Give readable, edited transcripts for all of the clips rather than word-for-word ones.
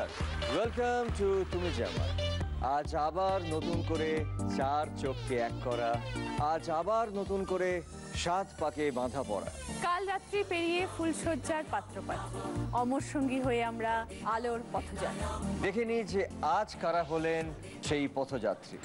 নমস্কার, welcome to তুমি জামাই। আজ আবার নতুন করে চার চোখকে এক করা, আজ আবার নতুন করে 7 পাকে বাঁধা পড়া। কাল রাত্রি পেরিয়ে ফুলশয্যার পাত্রপাত্র, অমর সঙ্গী হয়ে আমরা আলোর পথযাত্রী। দেখে নি যে আজ কারা হলেন সেই পথযাত্রী।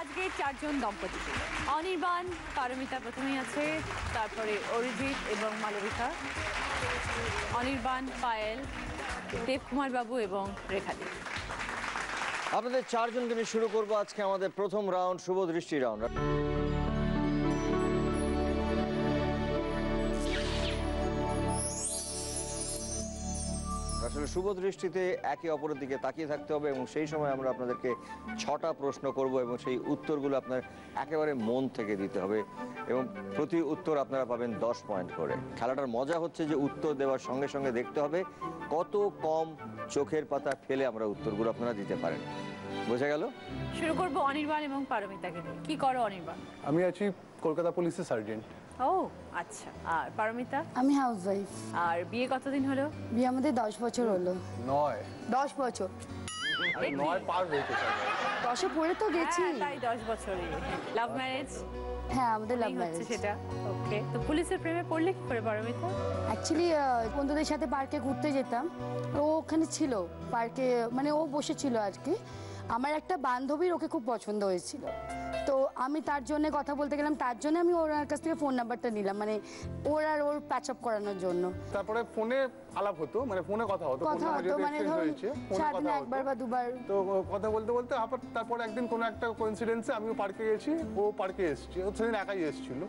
আজকের চারজন দম্পতিকে, অনির্বাণ, পারমিতা প্রথমেই আছে, তারপরে অরিজিৎ এবং মালবিকা, অনির্বাণ, পায়েল, দেবকুমার বাবু এবং রেখাদি। আপনাদের চারজনকে নিয়ে শুরু করবো আজকে আমাদের প্রথম রাউন্ড, শুভ দৃষ্টি রাউন্ড। আসলে শুভ দৃষ্টিতে একে অপরের দিকে তাকিয়ে থাকতে হবে এবং সেই সময় আমরা আপনাদেরকে 6টা প্রশ্ন করব এবং সেই উত্তরগুলো আপনার একেবারে মন থেকে দিতে হবে এবং প্রতি উত্তর আপনারা পাবেন 10 পয়েন্ট করে। খেলাটার মজা হচ্ছে যে উত্তর দেওয়ার সঙ্গে সঙ্গে দেখতে হবে কত কম চোখের পাতা ফেলে আমরা উত্তরগুলো আপনারা দিতে পারেন। বোঝা গেল? শুরু করব অনির্বাণ এবং পারমিতাকে দিয়ে। কি করো অনির্বাণ? আমি আছি কলকাতা পুলিশের সার্জেন্ট। ও আচ্ছা। আর পারমিতা? আমি হাউসওয়াইফ। আর বিয়ে কতদিন হলো? বিয়ে আমাদের 10 বছর হলো। 10 বছর। 9 পার হয়েছে। 10-এ পড়ে তো গেছি। তাই 10 বছরই। Love marriage? হ্যাঁ, আমাদের লাভ ম্যারেজ। সেটা ওকে। তো পুলিশের প্রেমে পড়লে কি করে পারমিতা? অ্যাকচুয়ালি বন্ধুদের সাথে পার্কে ঘুরতে যেতাম, ও ওখানে ছিল পার্কে, মানে ও বসেছিল আজকে। আমার একটা বান্ধবীর ওকে খুব পছন্দ হয়েছিল, তো আমি তার জন্য কথা বলতে গেলাম, তার জন্য আমি ওর কাছ থেকে ফোন নাম্বারটা নিলাম, মানে ওর আর ওর প্যাচ আপ করানোর জন্য। তারপরে ফোনে আলাপ হতো, মানে ফোনে কথা হতো, মানে ধরুন সারাদিনে একবার বা দুবার। তো কথা বলতে বলতে তারপরে একদিন কোনো একটা কোইন্সিডেন্সে আমিও পার্কে গেছি, ও পার্কে এসেছি, ও সেদিন একাই এসেছিল।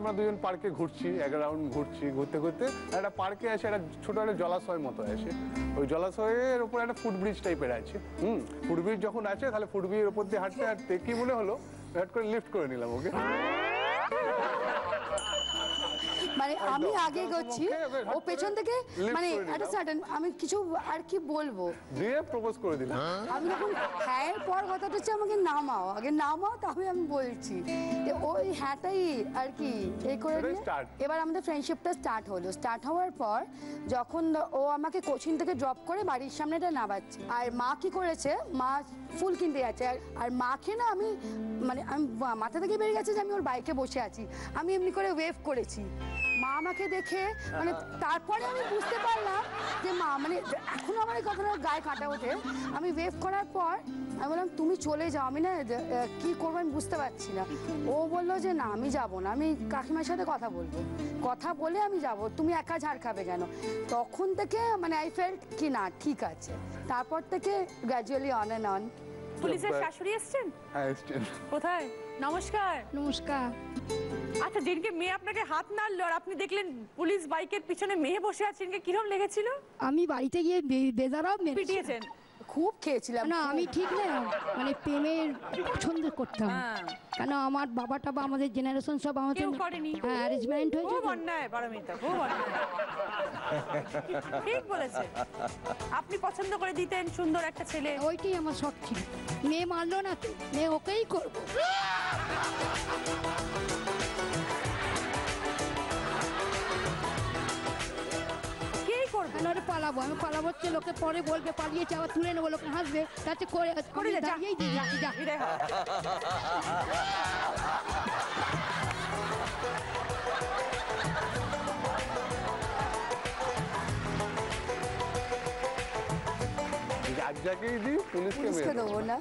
আমরা দুজন পার্কে ঘুরছি, এক রাউন্ড ঘুরছি, ঘুরতে ঘুরতে একটা পার্কে আসে একটা ছোট একটা জলাশয় মতো আছে। ওই জলাশয়ের ওপর একটা ফুটব্রিজ টাইপের আছে। ফুটব্রিজ যখন আছে তাহলে ফুটব্রিজের ওপর দিয়ে হাঁটতে হাঁটতে কি মনে হলো, করে লিফট করে নিলাম ওকে। মানে আমি আগে গেছি, ও পেছন থেকে, মানে একটা সাডেন আমি কিছু আর কি বলবো দিয়ে প্রপোজ করে দিলাম। আমি যখন হ্যাঁ এর পর কথাটা হচ্ছে আমাকে নামাও, আগে নামাও তবে আমি বলছি। ওই হ্যাঁটাই আর কি এই করে এবার আমাদের ফ্রেন্ডশিপটা স্টার্ট হলো। স্টার্ট হওয়ার পর যখন ও আমাকে কোচিং থেকে ড্রপ করে বাড়ির সামনেটা নামাচ্ছে, আর মা কি করেছে, মা ফুল কিনতে যাচ্ছে, আর মাকে না আমি মানে আমি মাথা থেকে বেরিয়ে গেছে যে আমি ওর বাইকে বসে আছি, আমি এমনি করে ওয়েভ করেছি। মা আমাকে দেখে মানে তারপরে আমি বুঝতে পারলাম যে মা মানে এখনো আমার এই কথাটা গায়ে কাটা ওঠে। আমি ওয়েভ করার পর আমি বললাম তুমি চলে যাও, আমি না কি করবো আমি বুঝতে পারছি না। ও বললো যে না আমি যাবো না, আমি কাকিমার সাথে কথা বলবো, কথা বলে আমি যাব, তুমি একা ঝাড় খাবে কেন। তখন থেকে মানে আই ফেল্ট কি না ঠিক আছে। তারপর থেকে গ্র্যাজুয়ালি অন অ্যান্ড অন। পুলিশের শাশুড়ি এসেছেন? হ্যাঁ এসেছেন। কোথায়? নমস্কার। নমস্কার। আচ্ছা, যেদিনকে মেয়ে আপনাকে হাত নাড়লো আর আপনি দেখলেন পুলিশ বাইকের পিছনে মেয়ে বসে আছে, কিরকম লেগেছিল? আমি বাড়িতে গিয়ে বেজারাও পিটিয়েছেন? খুব খেয়েছিলাম না, আমি ঠিক না, মানে প্রেমের পছন্দ করতাম, কেন আমার বাবাটা বা আমাদের জেনারেশন সব আমাদের অ্যারেঞ্জমেন্ট হয়েছে। খুব অন্যায় পারমিতা, খুব অন্যায়। ঠিক বলেছে, আপনি পছন্দ করে দিতেন সুন্দর একটা ছেলে। ওইটাই আমার শখ ছিল। মেয়ে মানলো না তো, মেয়ে ওকেই করবো। পালাবো, আমি পালাবো হচ্ছে, লোকে পরে বলবে পালিয়েছে, আবার তুলে নেবো, লোকে হাসবে, তাতে করে দাঁড়িয়েই দিই। যাকেই দিই পুলিশকে দেবো না।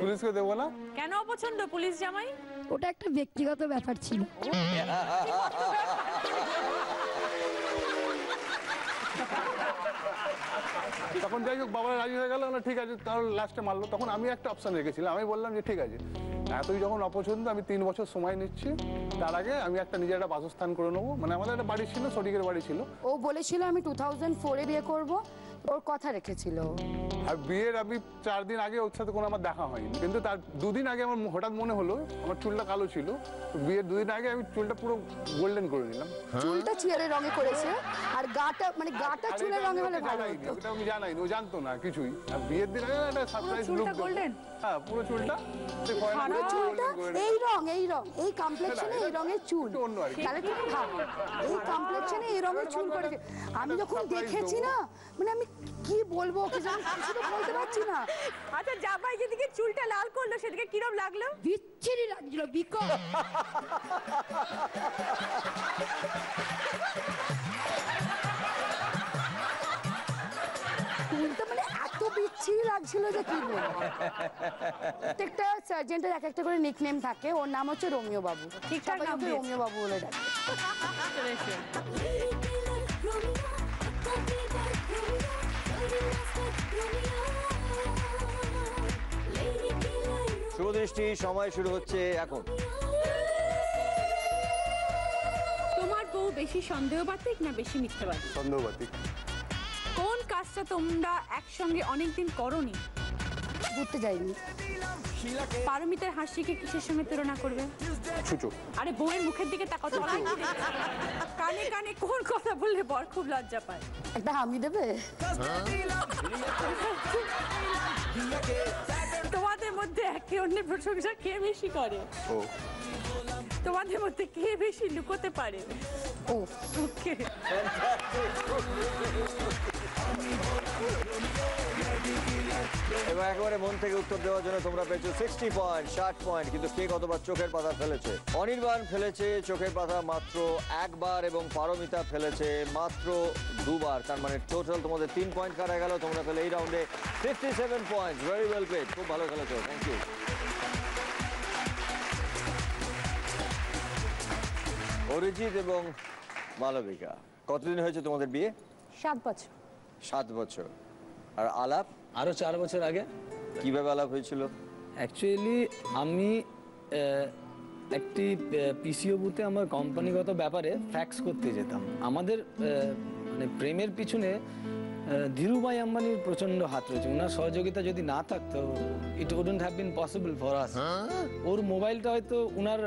পুলিশকে দেবো না কেন? অপছন্দ পুলিশ জামাই? ওটা একটা ব্যক্তিগত ব্যাপার ছিল। তখন তখন যাই হোক বাবা রাজি হয়ে গেল না, ঠিক আছে তাহলে লাস্টে মারলো। তখন আমি একটা অপশন রেখেছিলাম, আমি বললাম যে ঠিক আছে এতই যখন অপছন্দ, আমি 3 বছর সময় নিচ্ছি, তার আগে আমি একটা নিজের একটা বাসস্থান করে নেবো। মানে আমাদের একটা বাড়ি ছিল, শরিকের বাড়ি ছিল। ও বলেছিল আমি 2004-এ বিয়ে করব, ওর কথা রেখেছিল। আর বিয়ের আমি 4 দিন আগে ওর সাথে কোনো আমার দেখা হয়নি, কিন্তু তার 2 দিন আগে আমার হঠাৎ মনে হলো আমার চুলটা কালো ছিল, তো বিয়ের 2 দিন আগে আমি চুলটা পুরো গোল্ডেন করে নিলাম। চুলটা চিয়ারের রঙে করেছে, আর গাটা মানে গাটা আর চুলের এটা রঙে আমি হলে ওকে ভালো জানাইনি, হতো। ওটা আমি জানাইনি, ও জানতো না কিছুই। আর বিয়ের দিন আগে একটা সারপ্রাইজ লুক দেবো। golden? হ্যাঁ পুরো চুলটা পুরো চুলটা এই রং এই কমপ্লেক্সনে এই রঙের চুল। একটু অন্য আর কি। তাহলে তুমি ভাবো এই কমপ্লেক্সনে এই রঙের চুল করে আমি যখন দেখেছি না, মানে আমি কি বলবো ওকে, আমি কিছু তো বলতে পারছি না। আচ্ছা জামাই যেদিকে চুলটা লাল করলো সেদিকে কিরম লাগলো? বিচ্ছিরি লাগছিল, বিকট। চুলটা মানে এত বিচ্ছিরি লাগছিল যে কি বলবো। প্রত্যেকটা সার্জেন্টের এক একটা করে নিকনেম থাকে, ওর নাম হচ্ছে রোমিও বাবু। ঠিকঠাক সবাই নাম ওকে দিয়েছে। রোমিও বাবু বলে ডাকে। শুভদৃষ্টি, সময় শুরু হচ্ছে এখন। তোমার বউ বেশি সন্দেহবাতিক না বেশি মিথ্যাবাদী? সন্দেহবাতিক। কোন কাজটা তোমরা একসঙ্গে অনেকদিন করনি? ঘুরতে যাইনি। পারমিতার হাসিকে কিসের সঙ্গে তুলনা করবে? ছুচো। আরে বউয়ের মুখের দিকে তাকাও, চড়াই কি দেখছো? কানে কানে কোন কথা বললে বর খুব লজ্জা পায়? একটা হামি দেবে? তোমাদের মধ্যে একে অন্যের প্রশংসা কে বেশি করে? ও তোমাদের মধ্যে কে বেশি লুকোতে পারে? ও ওকে। এবার একেবারে মন থেকে উত্তর দেওয়ার জন্য তোমরা পেয়েছো 60 পয়েন্ট, 60 পয়েন্ট। কিন্তু কে কতবার চোখের পাতা ফেলেছে? অনির্বাণ ফেলেছে চোখের পাতা মাত্র একবার এবং পারমিতা ফেলেছে মাত্র 2বার। তার মানে টোটাল তোমাদের 3 পয়েন্ট কাটা গেল। তোমরা পেলে এই রাউন্ডে 57 পয়েন্ট। ভেরি ওয়েল প্লেড, খুব ভালো খেলেছো, থ্যাংক ইউ। অরিজিৎ এবং মালবিকা, কতদিন হয়েছে তোমাদের বিয়ে? 7 বছর। 7 বছর। আর আলাপ আরও 4 বছর আগে কিভাবে আলাপ হয়েছিল? অ্যাকচুয়ালি আমি একটি পিসিও বুথে আমার কোম্পানিগত ব্যাপারে ফ্যাক্স করতে যেতাম। আমাদের মানে প্রেমের পিছনে ধীরুভাই আম্বানির প্রচণ্ড হাত রয়েছে। ওনার সহযোগিতা যদি না থাকতো it wouldn't have been possible for us. ওর মোবাইলটা হয়তো ওনার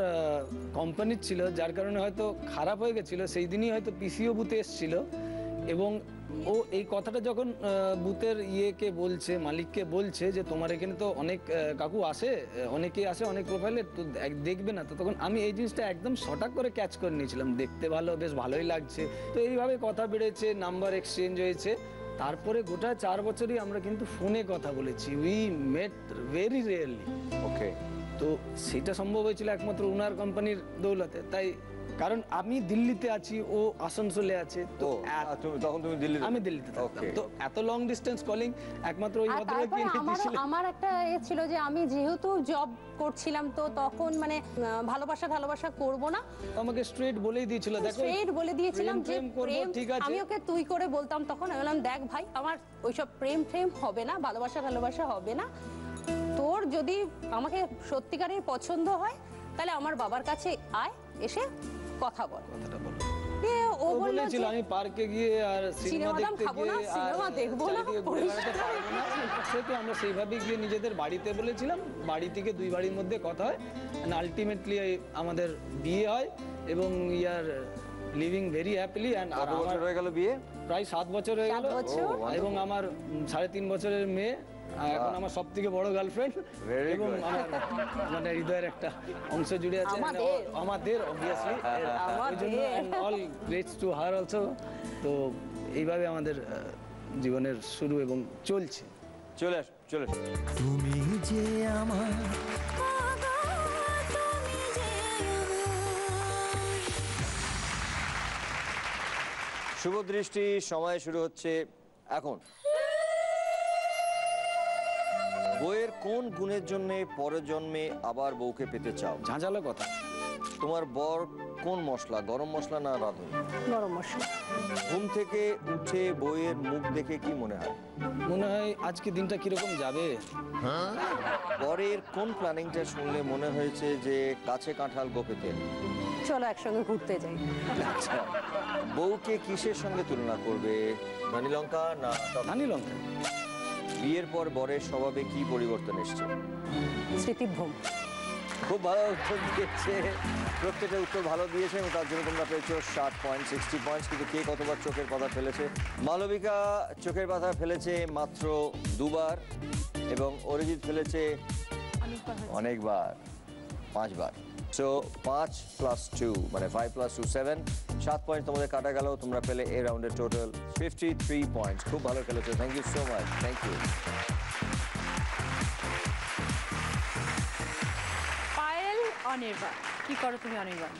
কোম্পানির ছিল, যার কারণে হয়তো খারাপ হয়ে গেছিলো। সেই দিনই হয়তো পিসিও বুথে এসেছিল এবং ও এই কথাটা যখন বুথের ইয়েকে বলছে, মালিককে বলছে যে তোমার এখানে তো অনেক কাকু আসে, অনেকে আসে অনেক প্রোফাইলে, তো দেখবে না? তো তখন আমি এই জিনিসটা একদম শর্টআউট করে ক্যাচ করে নিয়েছিলাম, দেখতে ভালো, বেশ ভালোই লাগছে। তো এইভাবে কথা বেড়েছে, নাম্বার এক্সচেঞ্জ হয়েছে। তারপরে গোটা 4 বছরই আমরা কিন্তু ফোনে কথা বলেছি। We met very rarely. Okay. তো সেটা সম্ভব হয়েছিল একমাত্র ওনার কোম্পানির দৌলতে। তাই কারণ আমি দিল্লিতে আছি, ও আসানসোলে আছে, তো তখন তুমি দিল্লিতে? আমি দিল্লিতে থাকতাম। Okay. তো এত লং ডিস্টেন্স কলিং একমাত্র ওই আর ভদ্রলোক তারপরে আমার একটা ছিল যে আমি যেহেতু জব করছিলাম, তো তখন মানে ভালোবাসা করব না, আমাকে স্ট্রেট বলেই দিয়েছিল, দেখো স্ট্রেট বলে দিয়েছিলাম যে প্রেম করব, প্রেম, ঠিক আছে। আমি ওকে তুই করে বলতাম। তখন আমি বললাম দেখ ভাই, আমার ওইসব প্রেম হবে না, ভালোবাসা হবে না। তোর যদি আমাকে সত্যিকারের পছন্দ হয় তাহলে আমার বাবার কাছে আয়, এসে কথা বল। কথাটা বলো। ও ও বললো বলেছিল যে আমি পার্কে গিয়ে আর সিনেমা সিনেমা দেখতে খাবো না, গিয়ে আর সিনেমা দেখবো না, চারিদিকে ঘুরে বেড়াতে পারবো না। সেহেতু আমরা সেইভাবে গিয়ে নিজেদের বাড়িতে বলেছিলাম, বাড়ি থেকে 2 বাড়ির মধ্যে কথা হয়, আলটিমেটলি আমাদের বিয়ে হয় এবং we are living very happily. And কত বছর হয়ে গেল বিয়ে? প্রায় 7 বছর হয়ে গেল। 7 বছর। এবং আমার 3.5 বছরের মেয়ে, এখন আমার সব থেকে বড় গার্লফ্রেন্ড Very এবং good. আমার মানে হৃদয়ের একটা অংশ জুড়ে আছে, মানে আমাদের অবভিয়াসলি, ওই জন্য all greats to her also. তো এইভাবে আমাদের জীবনের শুরু এবং চলছে। চলে আস, চলে আস। তুমি যে আমার শুভদৃষ্টি, সময় শুরু হচ্ছে এখন। বইয়ের কোন গুণের জন্য পরের জন্মে আবার বউকে পেতে চাও? ঝাঁঝালো কথা। তোমার বর কোন মশলা, গরম মশলা না রাঁধুনি? গরম মশলা। ঘুম থেকে উঠে বইয়ের মুখ দেখে কি মনে হয়? মনে হয় আজকে দিনটা কিরকম যাবে। পরের কোন প্ল্যানিংটা শুনলে মনে হয়েছে যে কাছে কাঁঠাল গোপে তেল? চলো একসঙ্গে ঘুরতে যাই। আচ্ছা, বউকে কিসের সঙ্গে তুলনা করবে, রানী লঙ্কা না রানী লঙ্কা? বিয়ের পর বরের স্বভাবে কি পরিবর্তন এসছে? স্মৃতিভ্রম। খুব ভালো উত্তর দিয়েছে, প্রত্যেকটা উত্তর ভালো দিয়েছে এবং তার জন্য তোমরা পেয়েছো 60 পয়েন্ট, 60 পয়েন্টস। কিন্তু কে কতবার চোখের পাতা ফেলেছে? মালবিকা চোখের পাতা ফেলেছে মাত্র 2বার এবং অরিজিৎ ফেলেছে অনেকবার, 5বার। সো 5 + 2 মানে 5 + 2 7, 7 পয়েন্ট তোমাদের কাটা গেল। তোমরা পেলে এই রাউন্ডের টোটাল 53 পয়েন্টস। খুব ভালো খেলেছো, thank you so much, thank you. Payel, Anirban, কি করো তুমি অনির্বাণ?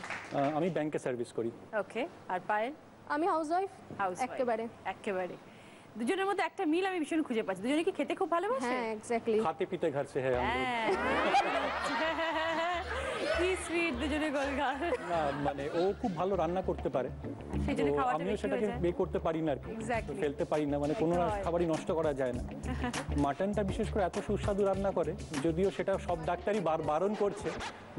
আমি ব্যাংকে সার্ভিস করি। ওকে, আর পায়েল? আমি হাউসওয়াইফ। একেবারে একেবারে। দুজনের মধ্যে একটা মিল আমি ভীষণ খুঁজে পাচ্ছি, দুজনে কি খেতে খুব ভালোবাসে? হ্যাঁ, এক্স্যাক্টলি। খাতে পিতে ঘর সে হ্যাঁ কি সুইট দুজনে গোলগাল। না মানে ও খুব ভালো রান্না করতে পারে, সেই জন্য তো খাওয়াটা আমিও বেশি সেটাকে হয়ে যায়। বে করতে পারি না আর কি, Exactly. ফেলতে পারি না, মানে কোনো ঠিক হয়। খাবারই নষ্ট করা যায় না। মাটনটা বিশেষ করে এত সুস্বাদু রান্না করে, যদিও সেটা সব ডাক্তারই বারণ করছে,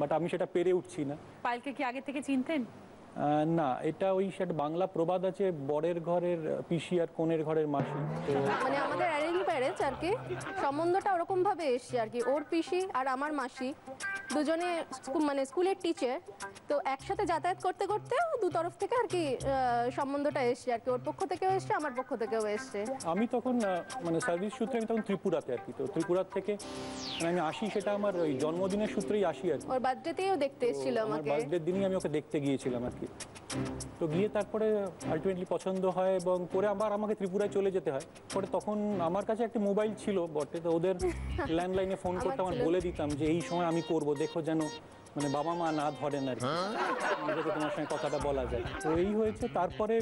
বাট আমি সেটা পেরে উঠছি না। পায়েলকে কি আগে থেকে চিনতেন? না, এটা ওই সেটা বাংলা প্রবাদ আছে, বরের ঘরের পিসি আর কোণের ঘরের মাসি। তো মানে আমাদের অ্যারেঞ্জ ম্যারেজ আর কি, সম্বন্ধটা ওরকম ভাবে এসছে আর কি। ওর পিসি আর আমার মাসি দুজনে মানে স্কুলের টিচার, তো একসাথে যাতায়াত করতে করতে দু তরফ থেকে আর কি সম্বন্ধটা এসছে আর কি। ওর পক্ষ থেকেও এসছে, আমার পক্ষ থেকেও এসছে। আমি তখন মানে সার্ভিস সূত্রে আমি তখন ত্রিপুরাতে আর কি, তো ত্রিপুরা থেকে মানে আমি আসি, সেটা আমার ওই জন্মদিনের সূত্রেই আসি আর কি। ওর বার্থডেতেও দেখতে এসেছিল আমার আমাকে। বার্থডের দিনই আমি ওকে দেখতে গিয়েছিলাম আর কি। তো গিয়ে তারপরে আলটিমেটলি পছন্দ হয় এবং পরে আবার আমাকে ত্রিপুরায় চলে যেতে হয়। পরে তখন আমার কাছে একটা মোবাইল ছিল বটে, তো ওদের ল্যান্ডলাইনে ফোন করতে আমার বলে দিতাম যে এই সময় আমি করব, দেখো যেন মানে বাবা মা না ধরেন আর কি, যাতে তোমার সঙ্গে কথাটা বলা যায়। তো এই হয়েছে। তারপরে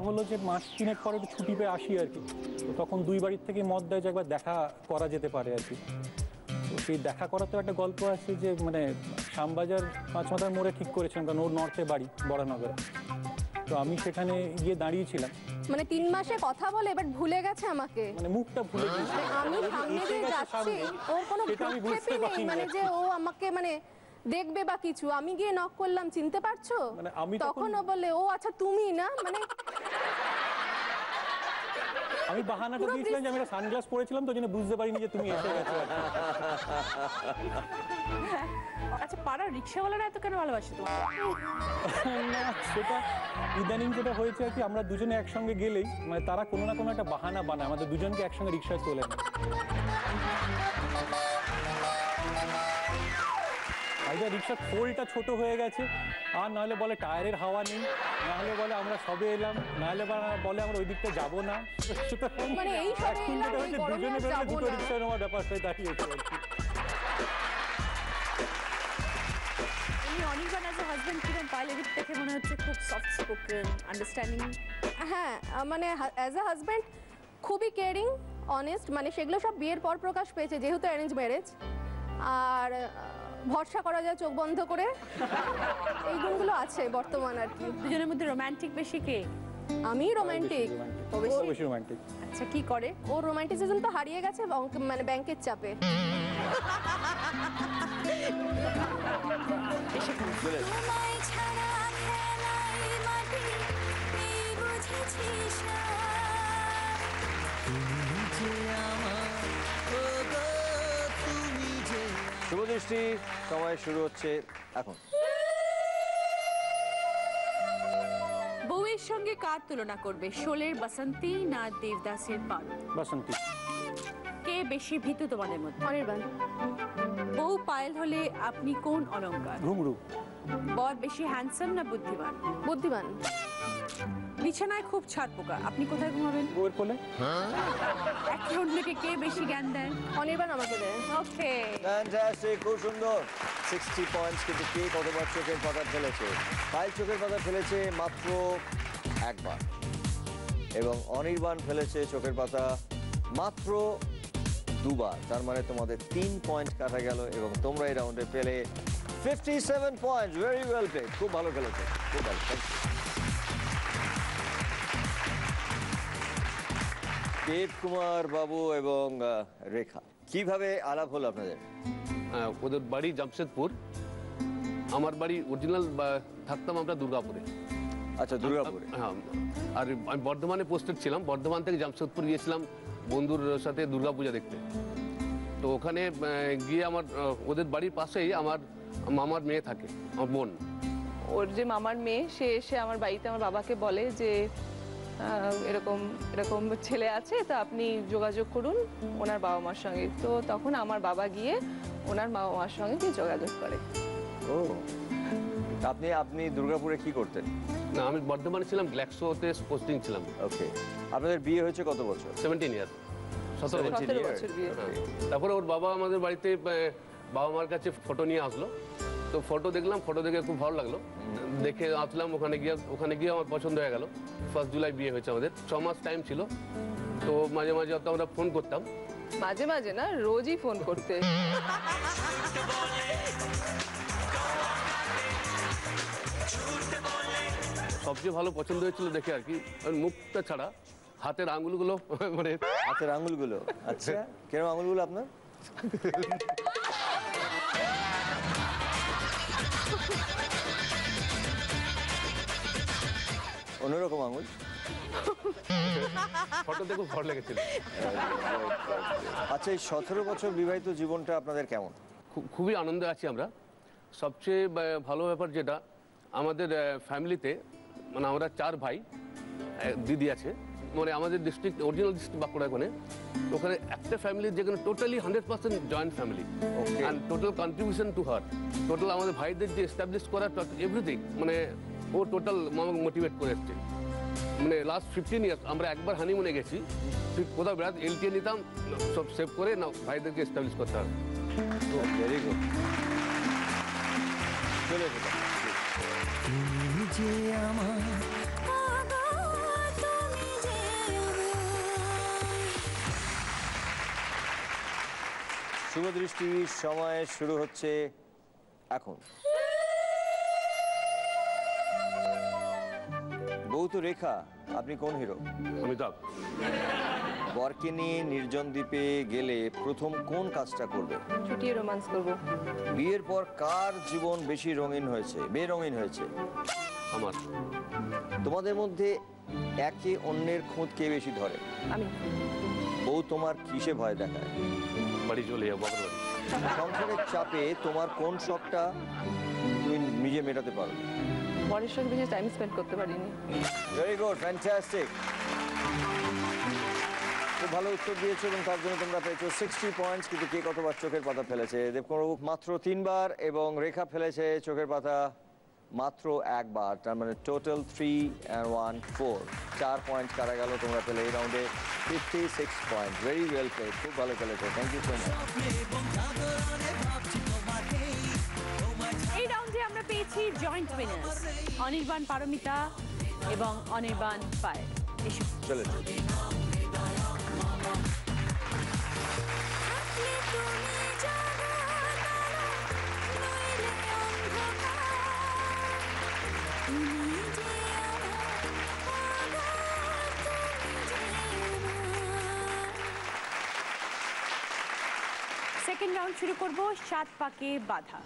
হলো যে মাস 3 পরে একটু ছুটি পেয়ে আসি আর কি। তো তখন দুই বাড়ির থেকে মত দেয় যে একবার দেখা করা যেতে পারে আর কি। তো সেই দেখা করাতে একটা গল্প আছে যে মানে শ্যামবাজার 5 মাথার মোড়ে ঠিক করেছিলাম, কারণ ওর নর্থে বাড়ি বরানগরে। তো আমি সেখানে গিয়ে দাঁড়িয়েছিলাম, মানে 3 মাসে কথা বলে এবার ভুলে গেছে আমাকে, মানে মুখটা ভুলে গেছি। আমি সামনে দিয়ে যাচ্ছি, ওর কোনো ভ্রুক্ষেপই নেই মানে যে ও আমাকে মানে দেখবে বা কিছু। আমি গিয়ে নক করলাম, চিনতে পারছো? মানে আমি তখন ও বলে ও আচ্ছা তুমি না, মানে আমি বাহানাটা দিয়েছিলাম যে আমি একটা সানগ্লাস পরেছিলাম, তো জন্য বুঝতে পারিনি যে তুমি এসে গেছো। আচ্ছা, পাড়ার রিক্সাওয়ালারা এত কেন ভালোবাসে তোমাকে? না, সেটা ইদানিং যেটা হয়েছে আর কি, আমরা দুজনে একসঙ্গে গেলেই মানে তারা কোনো না কোনো একটা বাহানা বানায় আমাদের দুজনকে একসঙ্গে রিক্সায় তোলে না। আইদার রিক্সার খোলটা ছোট হয়ে গেছে, আর নাহলে বলে টায়ারের হাওয়া নেই, নাহলে বলে আমরা সবে এলাম, নাহলে বলে আমরা ওই দিকটা যাবো না। মানে এই সবে এখন এলাম, যেটা এই হচ্ছে গরমে দুজনে আর বেরোলে যাবো দুটো না। রিক্সা নেওয়ার ব্যাপার হয়ে দাঁড়িয়েছে আর কি। উনি অনির্বাণ অ্যাজ এ হাজবেন্ড কিরম? পায়েলের দিক থেকে মনে হচ্ছে খুব সফট স্পোকেন, আন্ডারস্ট্যান্ডিং। হ্যাঁ, মানে অ্যাজ আ হাজব্যান্ড খুবই কেয়ারিং, অনেস্ট, মানে সেগুলো সব বিয়ের পর প্রকাশ পেয়েছে যেহেতু অ্যারেঞ্জ ম্যারেজ। আর ভরসা করা যায় চোখ বন্ধ করে, এই গুণগুলো আছে বর্তমান আর কি। দুজনের মধ্যে রোমান্টিক বেশি কে? আমি রোমান্টিক। বেশি রোমান্টিক। আচ্ছা, কি করে? ওর রোমান্টিসিজম তো হারিয়ে গেছে মানে ব্যাংকের চাপে। শুভদৃষ্টি, সময় শুরু হচ্ছে এখন। বউয়ের সঙ্গে কার তুলনা করবে? শোলের বাসন্তী না দেবদাসের পারো? বাসন্তী। কে বেশি ভীতু তোমাদের মধ্যে? অনির্বাণ। বউ পায়েল হলে আপনি কোন অলংকার? ঘুঙরু। বর বেশি হ্যান্ডসাম না বুদ্ধিমান? বুদ্ধিমান। বিছানায় খুব ছাদ পোকা, আপনি কোথায় ঘুমাবেন? বউয়ের কোলে। একে অন্যকে কে বেশি জ্ঞান দেয়? অনির্বাণ আমাকে দেয়। ওকে, ফ্যান্টাস্টিক, খুব সুন্দর। 60 পয়েন্টস। কিন্তু কে কতবার চোখের পাতা ফেলেছে? পায়েল চোখের পাতা ফেলেছে মাত্র একবার এবং অনির্বাণ ফেলেছে চোখের পাতা মাত্র 2বার। তার মানে তোমাদের 3 পয়েন্ট কাটা গেল এবং তোমরা এই রাউন্ডে পেলে 57 পয়েন্টস। ভেরি ওয়েল প্লেড, খুব ভালো খেলেছে। খুব ভালো, thank you. দেব কুমার বাবু এবং রেখা, কিভাবে আলাপ হলো আপনাদের? ওদের বাড়ি জামশেদপুর, আমার বাড়ি অরিজিনাল থাকতাম আমরা দুর্গাপুরে। আচ্ছা, দুর্গাপুরে। হ্যাঁ, আর আমি বর্ধমানে পোস্টেড ছিলাম, বর্ধমান থেকে জামশেদপুর গিয়েছিলাম বন্ধুর সাথে দুর্গাপূজা দেখতে। তো ওখানে গিয়ে আমার ওদের বাড়ির পাশেই আমার মামার মেয়ে থাকে, আমার বোন। ওর যে মামার মেয়ে, সে এসে আমার বাড়িতে আমার বাবাকে বলে যে এরকম এরকম ছেলে আছে, তো আপনি যোগাযোগ করুন ওনার বাবা মার সঙ্গে। তো তখন আমার বাবা গিয়ে ওনার বাবা মার সঙ্গে যোগাযোগ করে। ও, আপনি আপনি দুর্গাপুরে কি করতেন? না, আমি বর্ধমানে ছিলাম, গ্ল্যাক্সোতে পোস্টিং ছিলাম। ওকে, আপনাদের বিয়ে হয়েছে কত বছর? 17 ইয়ার, 17 বছর বিয়ে। তারপরে ওর বাবা আমাদের বাড়িতে বাবা মার কাছে ফটো নিয়ে আসলো। তো ফটো দেখলাম, ফটো দেখে খুব ভালো লাগলো, দেখে আসলাম। ওখানে গিয়ে আমার পছন্দ হয়ে গেল। 1 জুলাই বিয়ে হয়েছে আমাদের, 6 মাস টাইম ছিল। তো মাঝে মাঝে আমরা ফোন করতাম। মাঝে মাঝে না, রোজই ফোন করতে। সবচেয়ে ভালো পছন্দ হয়েছিল দেখে আর কি, মুখটা ছাড়া হাতের আঙুলগুলো, মানে হাতের আঙুলগুলো। আচ্ছা, কেন আঙুলগুলো আপনার? অন্যরকম আঙুল। ফটোতে খুব ভালো লেগেছিল। আচ্ছা, এই 17 বছর বিবাহিত জীবনটা আপনাদের কেমন? খুবই আনন্দে আছি আমরা। সবচেয়ে ভালো ব্যাপার যেটা, আমাদের ফ্যামিলিতে মানে আমরা 4 ভাই, দিদি আছে, মানে আমাদের ডিস্ট্রিক্ট, অরিজিনাল ডিস্ট্রিক্ট বাঁকুড়া। ওখানে একটা ফ্যামিলি যেখানে totally 100% joint family, and total contribution to her, total আমাদের ভাইদের যে এস্টাবলিশ করা এভরিথিং, মানে ও টোটাল আমাকে মোটিভেট করে এসছে। মানে লাস্ট 15 ইয়ার্স আমরা একবার হানিমুনে গেছি, কোথাও বেড়াতে এলটিএ নিতাম, সব সেভ করে না ভাইদেরকে এস্টাবলিশ করতে হবে। Very good. চলে তুমি যে আমার শুভ দৃষ্টির সময় শুরু হচ্ছে এখন। বৌতু রেখা, আপনি কোন হিরো? অমিতাভ। বরকে নিয়ে নির্জন দ্বীপে গেলে প্রথম কোন কাজটা করবে? ছুটিয়ে রোমান্স করব। বিয়ের পর কার জীবন বেশি রঙিন হয়েছে, বেরঙিন হয়েছে? আমার। তোমাদের মধ্যে একে অন্যের খোঁজ কে বেশি ধরে? আমি। বউ তোমার কিসে ভয় দেখায়? বাড়ি চলে যাবো, বাবার বাড়ি। সংসারের চাপে তোমার কোন শখটা তুমি নিজে মেটাতে পারো? বরের সঙ্গে বেশি টাইম স্পেন্ড করতে পারিনি। Very good, fantastic. খুব ভালো উত্তর দিয়েছো এবং তার জন্য তোমরা পেয়েছো 60 পয়েন্টস। কিন্তু কে কতবার চোখের পাতা ফেলেছে? দেবকুমার মাত্র 3 বার এবং রেখা ফেলেছে চোখের পাতা মাত্র 1 বার। তার মানে টোটাল 3 and 1 4। 4 পয়েন্ট কারা গেল, তোমরা পেলে এই রাউন্ডে 56 পয়েন্ট। ভেরি ওয়েল প্লেড, খুব ভালো খেলেছো, থ্যাংক ইউ সো মাচ। এই রাউন্ডে আমরা পেয়েছি জয়েন্ট উইনার্স অনির্বাণ পারমিতা এবং অনির্বাণ পায়েল। এসো চলে সেকেন্ড রাউন্ড শুরু করব 7 পাকে বাধা।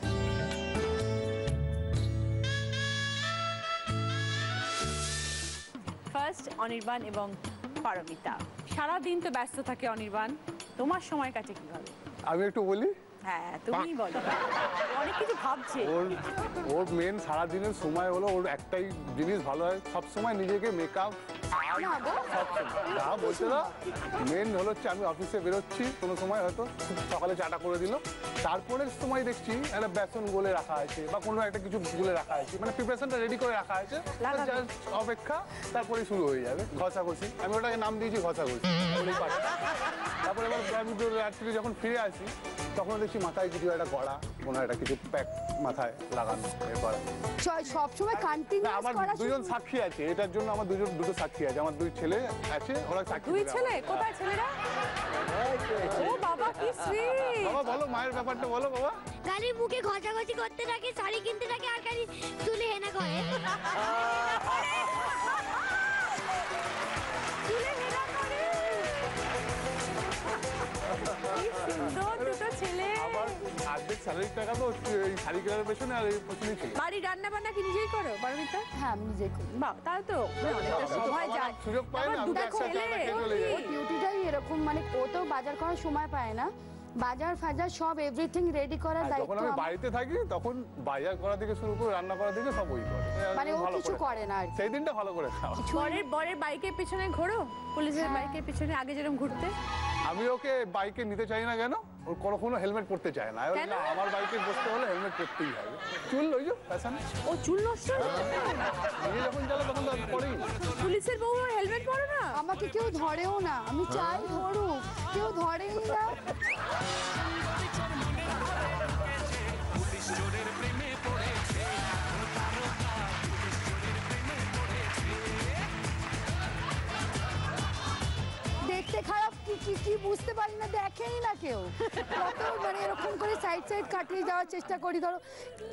ফার্স্ট অনির্বাণ এবং পারমিতা। সারাদিন তো ব্যস্ত থাকে অনির্বাণ, তোমার সময় কাটে কিভাবে? আমি একটু বলি। হ্যাঁ, তুমি বলো। অনেক কিছু ভাবছে। ওর মেন সারাদিনের সময় হলো, ওর একটাই জিনিস ভালো হয়, সবসময় নিজেকে মেকআপ বলছে না, মেন হলো হচ্ছে আমি অফিসে বেরোচ্ছি কোনো সময়, হয়তো সকালে চাটা করে দিল, তারপরে সময় দেখছি একটা বেসন গোলে রাখা আছে বা কোনো একটা কিছু গুলে রাখা আছে, মানে প্রিপারেশনটা রেডি করে রাখা আছে, অপেক্ষা, তারপরে শুরু হয়ে যাবে ঘষাঘষি। আমি ওটাকে নাম দিয়েছি ঘষাঘষি। তারপরে এবার আমি রাত্রি যখন ফিরে আসি তখন দেখছি মাথায় কিছু একটা গড়া, কোনো একটা কিছু প্যাক মাথায় লাগানো করা। সবসময় কন্টিনিউয়াস আমার করা। দুজন সাক্ষী আছে এটার জন্য, আমার দুটো সাক্ষী আছে, আমার 2 ছেলে আছে, ওরা সাক্ষী। 2 ছেলে? কোথায় ছেলেরা? ও বাবা, কি সুইট। বাবা বলো মায়ের ব্যাপারটা বলো বাবা। না খালি মুখে ঘষাঘষি করতে থাকে, শাড়ি কিনতে থাকে, আর খালি চুলে হেনা করে। সুন্দর দুটো ছেলে। আমার অর্ধেক স্যালারির টাকা তো এই শাড়ি কেনার পেছনে আর এই পেছনেই ছিল। বাড়ি রান্না বান্না কি নিজেই করো পারমিতা? হ্যাঁ আমি নিজেই করি। বাহ, তাহলে তো অনেকটা সময় যায়। সুযোগ পাই না, আমি তো দেখো, একসাথে আমরা খেয়ে চলে যাই। ওর ডিউটিটাই এরকম, মানে ও তো বাজার করার সময় পায় না, বাজার ফাজার সব এভরিথিং রেডি করার আর দায়িত্ব যখন আমি আমার। বাড়িতে থাকি তখন বাজার করা থেকে শুরু করে রান্না করা থেকে সব ওই করে। মানে ও ভালো কিছু করে না আর কি। সেই দিনটা ভালো করে খাওয়া। বরের বাইকের পিছনে ঘোরো, পুলিশের বাইকের পিছনে আগে যেরকম ঘুরতে? আমি ওকে বাইকে নিতে চাই না কেন, ওর কখনো হেলমেট পরতে চায় না। আমি বলি, না, আমার বাইকে বসতে হলে হেলমেট পরতেই হবে। চুল ওই যে ফ্যাশন। ও চুল নষ্ট হয়ে যায়? নিজে যখন চালে তখন তো আর পরেই না। পুলিশের বউ হেলমেট পরে না? আমাকে কেউ ধরেও না, আমি চাই ধরুক, কেউ ধরেই না। দেখতে খারাপ কি বুঝতে পারি না, দেখেই না কেউ। কত মানে এরকম করে সাইড কাটিয়ে যাওয়ার চেষ্টা করি, ধরো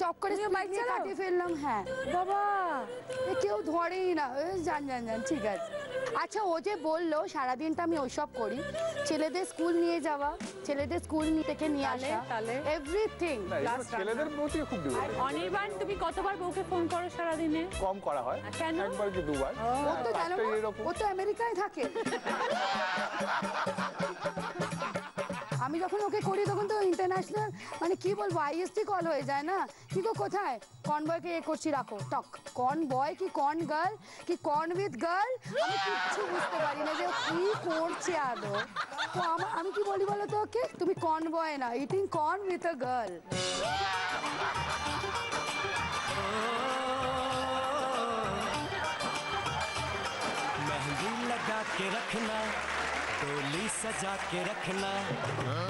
চক করে বাইক কাটিয়ে ফেললাম। হ্যাঁ বাবা, কেউ ধরেই না। জান ঠিক আছে। আচ্ছা, ও যে বললো সারাদিনটা আমি ওইসব করি, ছেলেদের স্কুল নিয়ে যাওয়া, ছেলেদের স্কুল থেকে নিয়ে আসা, এভরিথিং। ছেলেদের প্রতি খুব ডিউটি। অনির্বাণ, তুমি কতবার বউকে ফোন করো সারাদিনে? কম করা হয়, কেন? একবার কি দুবার। ও তো জানো না, ও তো আমেরিকায় থাকে। আমি যখন ওকে করি তখন তো ইন্টারন্যাশনাল, মানে কি বলবো, আইএসটি কল হয়ে যায় না। কি গো কোথায় কনবয়কে এ করছি, রাখো টক। কনবয় কি কর্ন গার্ল কি কর্ন উইথ গার্ল, আমি কিচ্ছু বুঝতে পারি না যে ও কি করছে আদৌ। তো আমি কি বলি বলো তো ওকে, তুমি কনবয় না, eating corn with a girl. Mehndi लगा के रखना, डोली सजा के रखना,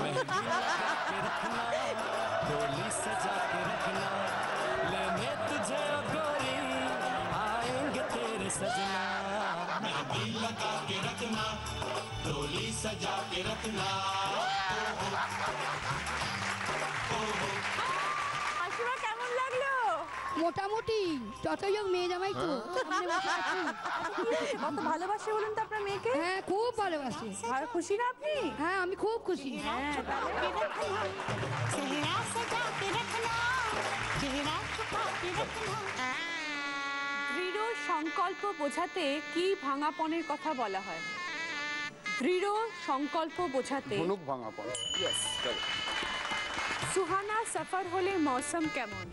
मेहंदी लगा के रखना, डोली सजा के रखना, लेने तुझे ओ गोरी आएंगे तेरे सजना। मेहंदी लगा के रखना, डोली सजा के रखना। আশীর্বাদ, কেমন লাগলো? মোটামুটি যতই হোক মেয়ে জামাই তো সামনে বসে আছি। কত ভালোবাসে বলুন তো আপনার মেয়েকে? হ্যাঁ খুব ভালোবাসি। আর খুশি না আপনি? হ্যাঁ আমি খুব খুশি। দৃঢ় সংকল্প বোঝাতে কি ভাঙাপনের কথা বলা হয়? দৃঢ় সংকল্প বোঝাতে ধনুক ভাঙাপন। সুহানা সফর হলে মৌসুম কেমন?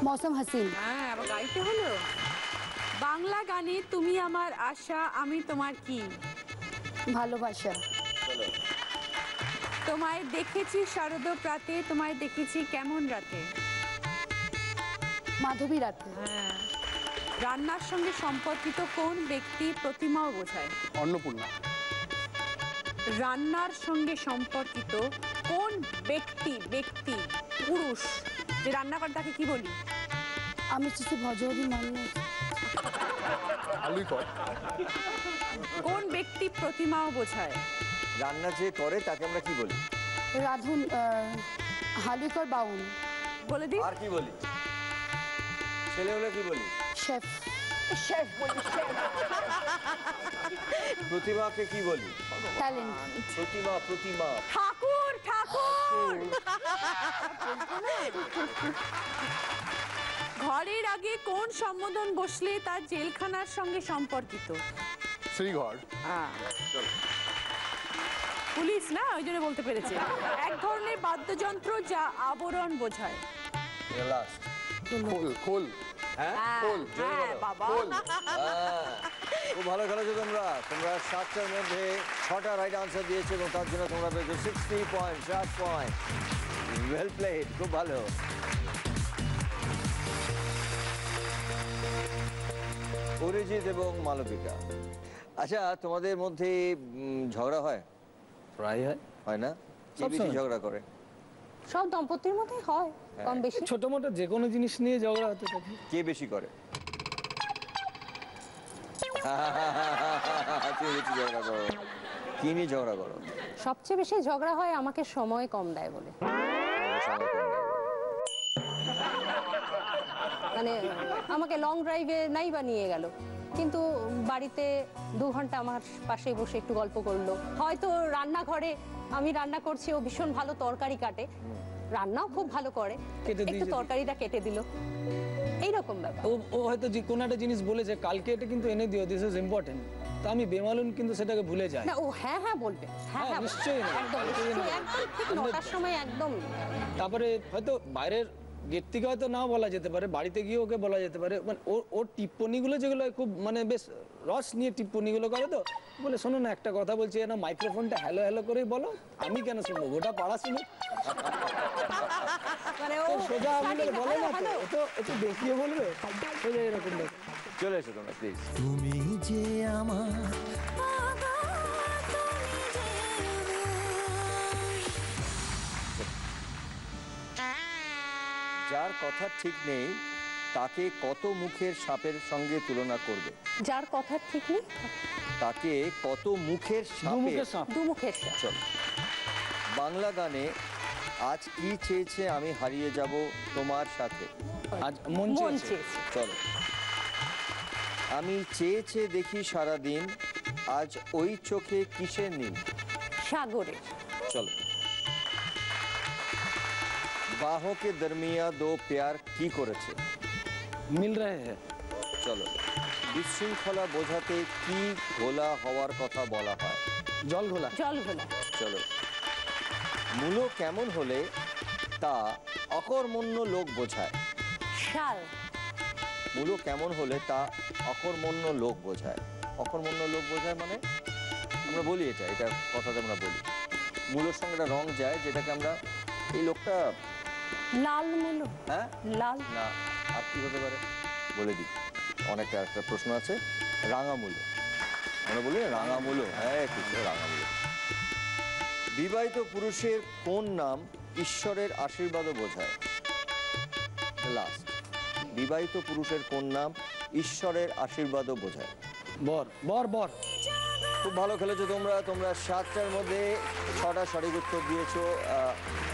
মৌসুম হাসিন। হ্যাঁ, আবার গাইতে হলো। বাংলা গানে তুমি আমার আশা, আমি তোমার কি? ভালোবাসা। তোমায় দেখেছি শারদ প্রাতে, তোমায় দেখেছি কেমন রাতে? মাধবী রাতে। হ্যাঁ। রান্নার সঙ্গে সম্পর্কিত কোন ব্যক্তি প্রতিমাও বোঝায়? অন্নপূর্ণা। রান্নার সঙ্গে সম্পর্কিত কোন ব্যক্তি পুরুষ যে রান্না করে তাকে কি বলি? আমি কিছু ভজহরি মান্য। আলুই কর। কোন ব্যক্তি প্রতিমাও বোঝায়? রান্না যে করে তাকে আমরা কি বলি? রাধুন, হালুইকর বাউন। বলে দিই। আর কি বলি? ছেলে হলে কি বলি? শেফ। শেফ বলি, শেফ। প্রতিমাকে কি বলি? ট্যালেন্ট। প্রতিমা। ঠাকুর। ঘরের আগে কোন সম্বোধন বসলে তার জেলখানার সঙ্গে সম্পর্কিত? শ্রীঘর। পুলিশ না, ওই জন্য বলতে পেরেছে। এক ধরনের বাদ্যযন্ত্র যা আবরণ বোঝায়। খোল। হ্যাঁ, বাবা। খুব ভালো খেলেছো তোমরা 7টার মধ্যে 6টা রাইট আনসার দিয়েছো এবং তার জন্য তোমরা পেয়েছো 60 পয়েন্ট, 60 পয়েন্ট। ওয়েল প্লেড, খুব ভালো। অরিজিৎ এবং মালবিকা, আচ্ছা তোমাদের মধ্যে ঝগড়া হয়? প্রায় হয় না? কি বেশি ঝগড়া করে? সব দম্পতির মধ্যে হয় কম বেশি। ছোট মোটো যে কোনো জিনিস নিয়ে ঝগড়া হতে থাকে। কে বেশি করে? তুমি বেশি ঝগড়া করো। কি নিয়ে ঝগড়া করো? সবচেয়ে বেশি ঝগড়া হয় আমাকে সময় কম দেয় বলে। সময় কম দেয় বলে। মানে আমাকে লং ড্রাইভে নাই বা নিয়ে গেল, কিন্তু বাড়িতে 2 ঘন্টা আমার পাশে বসে একটু গল্প করলো। হয়তো রান্নাঘরে আমি রান্না করছি, ও ভীষণ ভালো তরকারি কাটে, রান্নাও খুব ভালো করে, একটু তরকারিটা কেটে দিল, এইরকম ব্যাপার। ও হয়তো যে কোনো একটা জিনিস বলেছে কালকে এটা কিন্তু এনে দিও, দিস ইজ ইম্পর্টেন্ট, তা আমি বেমালুম কিন্তু সেটাকে ভুলে যাই। না, ও হ্যাঁ হ্যাঁ বলবে, হ্যাঁ হ্যাঁ নিশ্চয়ই একদম ঠিক 9টার সময় একদম। তারপরে হয়তো বাইরের গেট থেকে হয়তো নাও বলা যেতে পারে, বাড়িতে গিয়ে ওকে বলা যেতে পারে, মানে ওর টিপ্পনিগুলো যেগুলো খুব মানে বেশ রস নিয়ে টিপ্পনিগুলো করে, তো বলে শোনো না একটা কথা বলছি, না মাইক্রোফোনটা হ্যালো হ্যালো করেই বলো, আমি কেন শুনবো, গোটা পাড়া শুনো। মানে ও সোজা বলে না তো, ও তো একটু দেখিয়ে বলবে, সোজা এরকম দেখো। চলে এসো তোমরা প্লিজ। তুমি যে আমার যার কথা ঠিক নেই তাকে কত মুখের সাপের সঙ্গে তুলনা করবে? যার কথা ঠিক নেই তাকে কত মুখের সাপ। 2 মুখের সাপ। চলো, বাংলা গানে আজ কি চেয়েছে আমি হারিয়ে যাব তোমার সাথে, আজ মন চেয়েছে। চলো, আমি চেয়েছে দেখি সারা দিন, আজ ওই চোখে কিসের নীল? সাগরে। চলো, বাহোं के दरमिया दो प्यार কি করেছে? মিল রহে হ্যায়। চলো, বিশৃঙ্খলা বোঝাতে কি ঘোলা হওয়ার কথা বলা হয়? জল ঘোলা। জল ঘোলা। চলো, মূলো কেমন হলে তা অকর্মণ্য লোক বোঝায়? শাল। মূলো কেমন হলে তা অকর্মণ্য লোক বোঝায়? অকর্মণ্য লোক বোঝায় মানে আমরা বলি এটা কথাতে আমরা বলি, মূলোর সঙ্গে একটা রং যায় যেটাকে আমরা, এই লোকটা লাল মূলো। হ্যাঁ, লাল না, আর কি হতে পারে বলে দিই, অনেকটা একটা প্রশ্ন আছে, রাঙামূলো, আমরা বলি রাঙামূলো, হ্যাঁ ঠিক রাঙামূলো। বিবাহিত পুরুষের কোন নাম ঈশ্বরের আশীর্বাদও বোঝায়? লাস্ট, বিবাহিত পুরুষের কোন নাম ঈশ্বরের আশীর্বাদও বোঝায়? বর। বর বর। খুব ভালো খেলেছো তোমরা, 7টার মধ্যে 6টা সঠিক উত্তর দিয়েছো,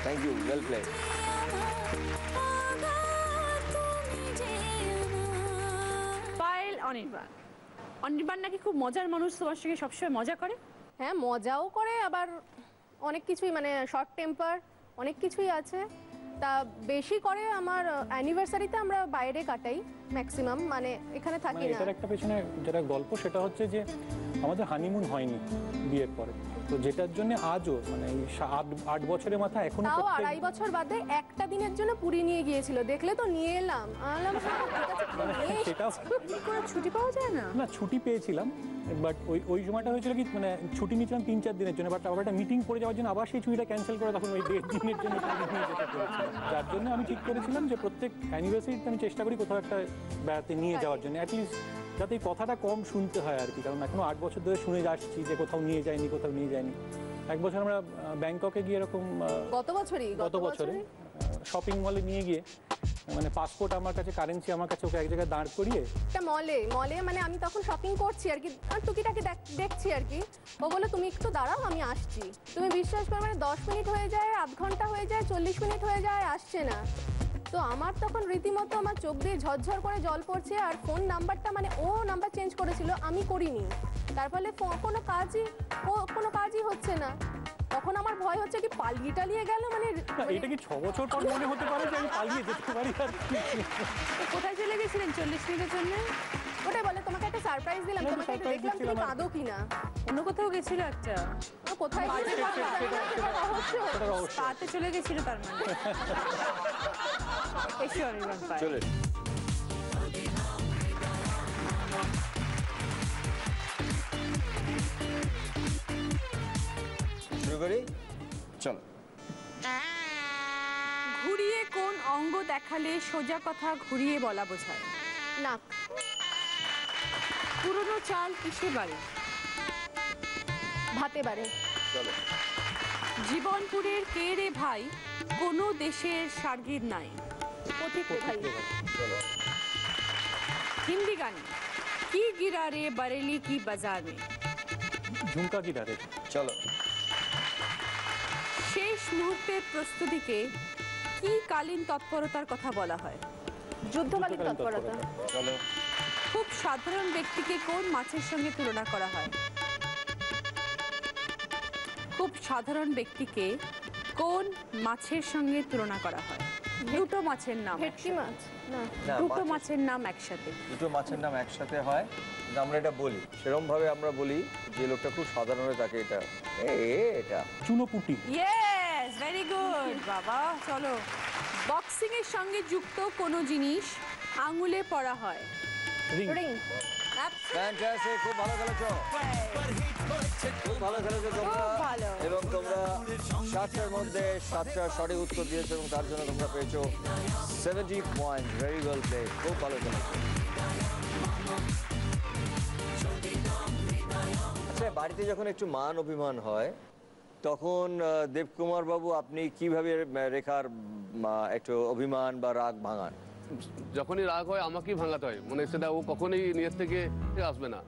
thank you, well played. Payel, Anirban নাকি খুব মজার মানুষ, তোমার সঙ্গে সবসময় মজা করে। হ্যাঁ, মজাও করে, আবার অনেক কিছুই মানে শর্ট টেম্পার, অনেক কিছুই আছে। তা বেশি করে আমার অ্যানিভার্সারিতে আমরা বাইরে কাটাই ম্যাক্সিমাম, মানে এখানে থাকি না। এটার একটা পেছনে যেটা গল্প সেটা হচ্ছে যে আমাদের হানিমুন হয়নি বিয়ের পরে, তো যেটার জন্য আজও মানে 8 বছরের মাথায় এখনো তাও 2.5 বছর বাদে একটা দিনের জন্য পুরী নিয়ে গিয়েছিল, দেখলে তো নিয়ে এলাম, সেটাও ছুটি পাওয়া যায় না। না, ছুটি পেয়েছিলাম, বাট ওই সময়টা হয়েছিল কি মানে ছুটি নিয়েছিলাম 3-4 দিনের জন্য, বাট আবার একটা মিটিং পড়ে যাওয়ার জন্য আবার সেই ছুটিটা ক্যান্সেল করে তখন ওই 1.5 দিনের জন্য নিয়ে যেতে পেরেছিলাম। যার জন্য আমি ঠিক করেছিলাম যে প্রত্যেক অ্যানিভার্সারিতে আমি চেষ্টা করি কোথাও একটা বেড়াতে নিয়ে যাওয়ার জন্য, অ্যাটলিস্ট যাতে এই কথাটা কম শুনতে হয় আর কি, কারণ এখনো 8 বছর ধরে শুনে আসছি যে কোথাও নিয়ে যায়নি। 1 বছর আমরা ব্যাংককে গিয়ে এরকম গত বছরে শপিং মলে নিয়ে গিয়ে মানে পাসপোর্ট আমার কাছে, কারেন্সি আমার কাছে, ওকে এক জায়গায় দাঁড় করিয়ে একটা মলে মানে আমি তখন শপিং করছি আর কি, টুকিটাকি দেখছি আর কি। ও বলে তুমি একটু দাঁড়াও আমি আসছি। তুমি বিশ্বাস করো মানে 10 মিনিট হয়ে যায়, আধ ঘন্টা হয়ে যায়, 40 মিনিট হয়ে যায়, আসছে না। তো আমার তখন রীতিমতো আমার চোখ দিয়ে ঝরঝর করে জল পড়ছে, আর ফোন নাম্বারটা মানে ও নাম্বার চেঞ্জ করেছিল, আমি করিনি, তার ফলে কোনো কাজই হচ্ছে না। তখন আমার ভয় হচ্ছে কি পালিয়ে গেল, মানে এটা কি 6 বছর পর মনে হতে পারে যে আমি পালিয়ে যেতে পারি আর কি। কোথায় চলে গেছিলেন 40 মিনিটের জন্য? ওটাই বলে তোমাকে একটা সারপ্রাইজ দিলাম, তোমাকে একটু দেখলাম তুমি কাঁদো কিনা। অন্য কোথাও গেছিল একটা, কোথায় পাতে চলে গেছিল, তার মানে এসো অনির্বাণ পায়েল। চলে শুরু করি, চলো। ঘুরিয়ে কোন অঙ্গ দেখালে সোজা কথা ঘুরিয়ে বলা বোঝায়? নাক। পুরনো চাল কিসে বাড়ে? ভাতে বাড়ে। চলো, জীবনপুরের কে রে ভাই কোনো দেশের সার্গির নাই? পথিক ভাই। চলো, হিন্দি গান কি গিরা রে বরেলি কি বাজার মে? ঝুমকা কি ডাকে? চলো। শেষ মুহূর্তের প্রস্তুতিকে কি কালীন তৎপরতার কথা বলা হয়? যুদ্ধকালীন তৎপরতা। চলো। খুব সাধারণ ব্যক্তিকে কোন মাছের সঙ্গে তুলনা করা হয়? খুব সাধারণ ব্যক্তিকে কোন মাছের সঙ্গে তুলনা করা হয়? দুটো মাছের নাম। ভেটকি মাছ না, না, দুটো মাছের নাম একসাথে। দুটো মাছের নাম একসাথে হয়, কিন্তু আমরা এটা বলি সেরকম ভাবে আমরা বলি যে লোকটা খুব সাধারণ হয় তাকে এটা এটা চুনোপুটি। ইয়েস, ভেরি গুড বাবা। চলো, বক্সিং এর সঙ্গে যুক্ত কোনো জিনিস আঙুলে পরা হয়? রিং। ফ্যান্টাস্টিক, খুব ভালো খেলেছো, খুব ভালো খেলেছো তোমরা, এবং তোমরা 7টার মধ্যে 7টা সঠিক উত্তর দিয়েছো এবং তার জন্য তোমরা পেয়েছো 70 পয়েন্ট। ভেরি ওয়েল প্লেড, খুব ভালো খেলেছো। আচ্ছা, বাড়িতে যখন একটু মান অভিমান হয় তখন দেবকুমার বাবু আপনি কিভাবে রেখার একটু অভিমান বা রাগ ভাঙান? যখনই রাগ হয় আমাকেই ভাঙাতে হয়, মানে সেটা ও কখনোই নিজের থেকে আসবে না,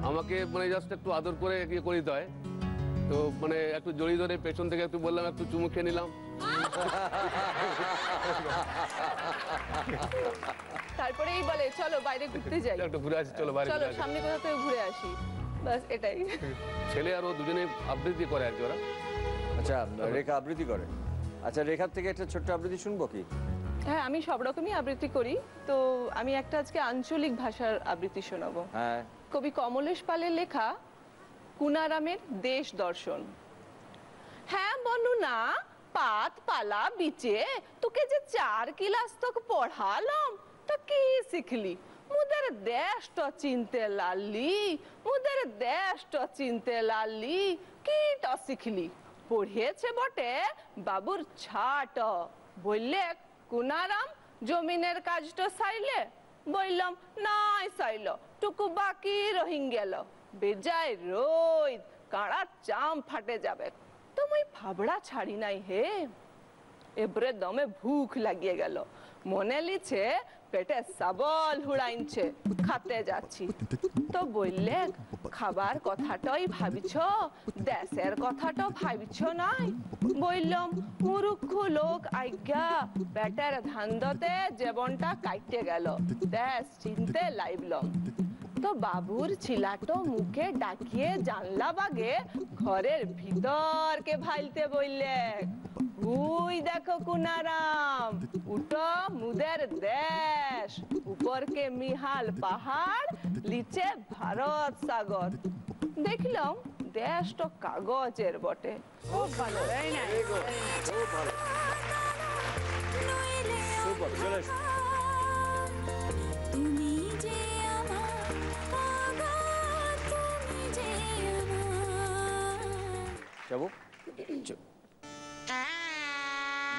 আমাকে মানে জাস্ট একটু আদর করে ইয়ে করে দিতে হয়। তো মানে একটু জড়িয়ে ধরে পেছন থেকে একটু বললাম, একটু চুমু খেয়ে নিলাম, তারপরেই বলে চলো বাইরে ঘুরতে যাই, একটু ঘুরে আসি, চলো বাইরে চলো সামনে কোথাও থেকে ঘুরে আসি, বাস এটাই। ছেলে আর ও দুজনে আবৃত্তি করে আর কি ওরা। আচ্ছা, রেখা আবৃত্তি করে। আচ্ছা, রেখার থেকে একটা ছোট্ট আবৃত্তি শুনবো কি? হ্যাঁ, আমি সব রকমই আবৃত্তি করি, তো আমি একটা আজকে আঞ্চলিক ভাষার আবৃত্তি শোনাবো। হ্যাঁ। কবি কমলেশ পালের লেখা কুনারামের দেশ দর্শন। হ্যাঁ বনু না, পাত পালা বিচে তোকে যে 4 ক্লাস তক পড়ালাম, তো কি শিখলি? মুদের দেশটা চিনতে লালি, মুদের দেশটা চিনতে লালি, কিটা শিখলি? পড়িয়েছে বটে বাবুর ছাট, বললে কুনারাম জমিনের কাজটা সাইলে, বললাম নাই সাইল, টুকু বাকি রহিং গেল, বেজায় রোদ, কাড়া চাম ফাটে যাবে, তুমি ফাবড়া ছাড়ি নাই হে। এবারে দমে ভুখ লাগিয়ে গেল, মনে লিছে পেটে সাবল হুড়াইছে, খাতে যাচ্ছি। তো বললে খাবার কথাটাই ভাবিছ, দেশের কথাটাও ভাবিছ নাই? বললাম মুরুক্ষ লোক আজ্ঞা, পেটের ধান্দতে জীবনটা কাটতে গেল, দেশ চিনতে লাইবলম। তো বাবুর ছিলাটো মুখে ডাকিয়ে জানলা বাগে ঘরের ভিতরকে ভাইলতে বললে, উই দেখো কুনারাম, উটো মুদের দেশ, উপরকে মিহাল পাহাড়, নিচে ভারত সাগর। দেখলাম দেশটা কাগজের বটে। খুব ভালো, ভেরি নাইস। খুব ভালো, সুপার, চলে এসো। যাবো।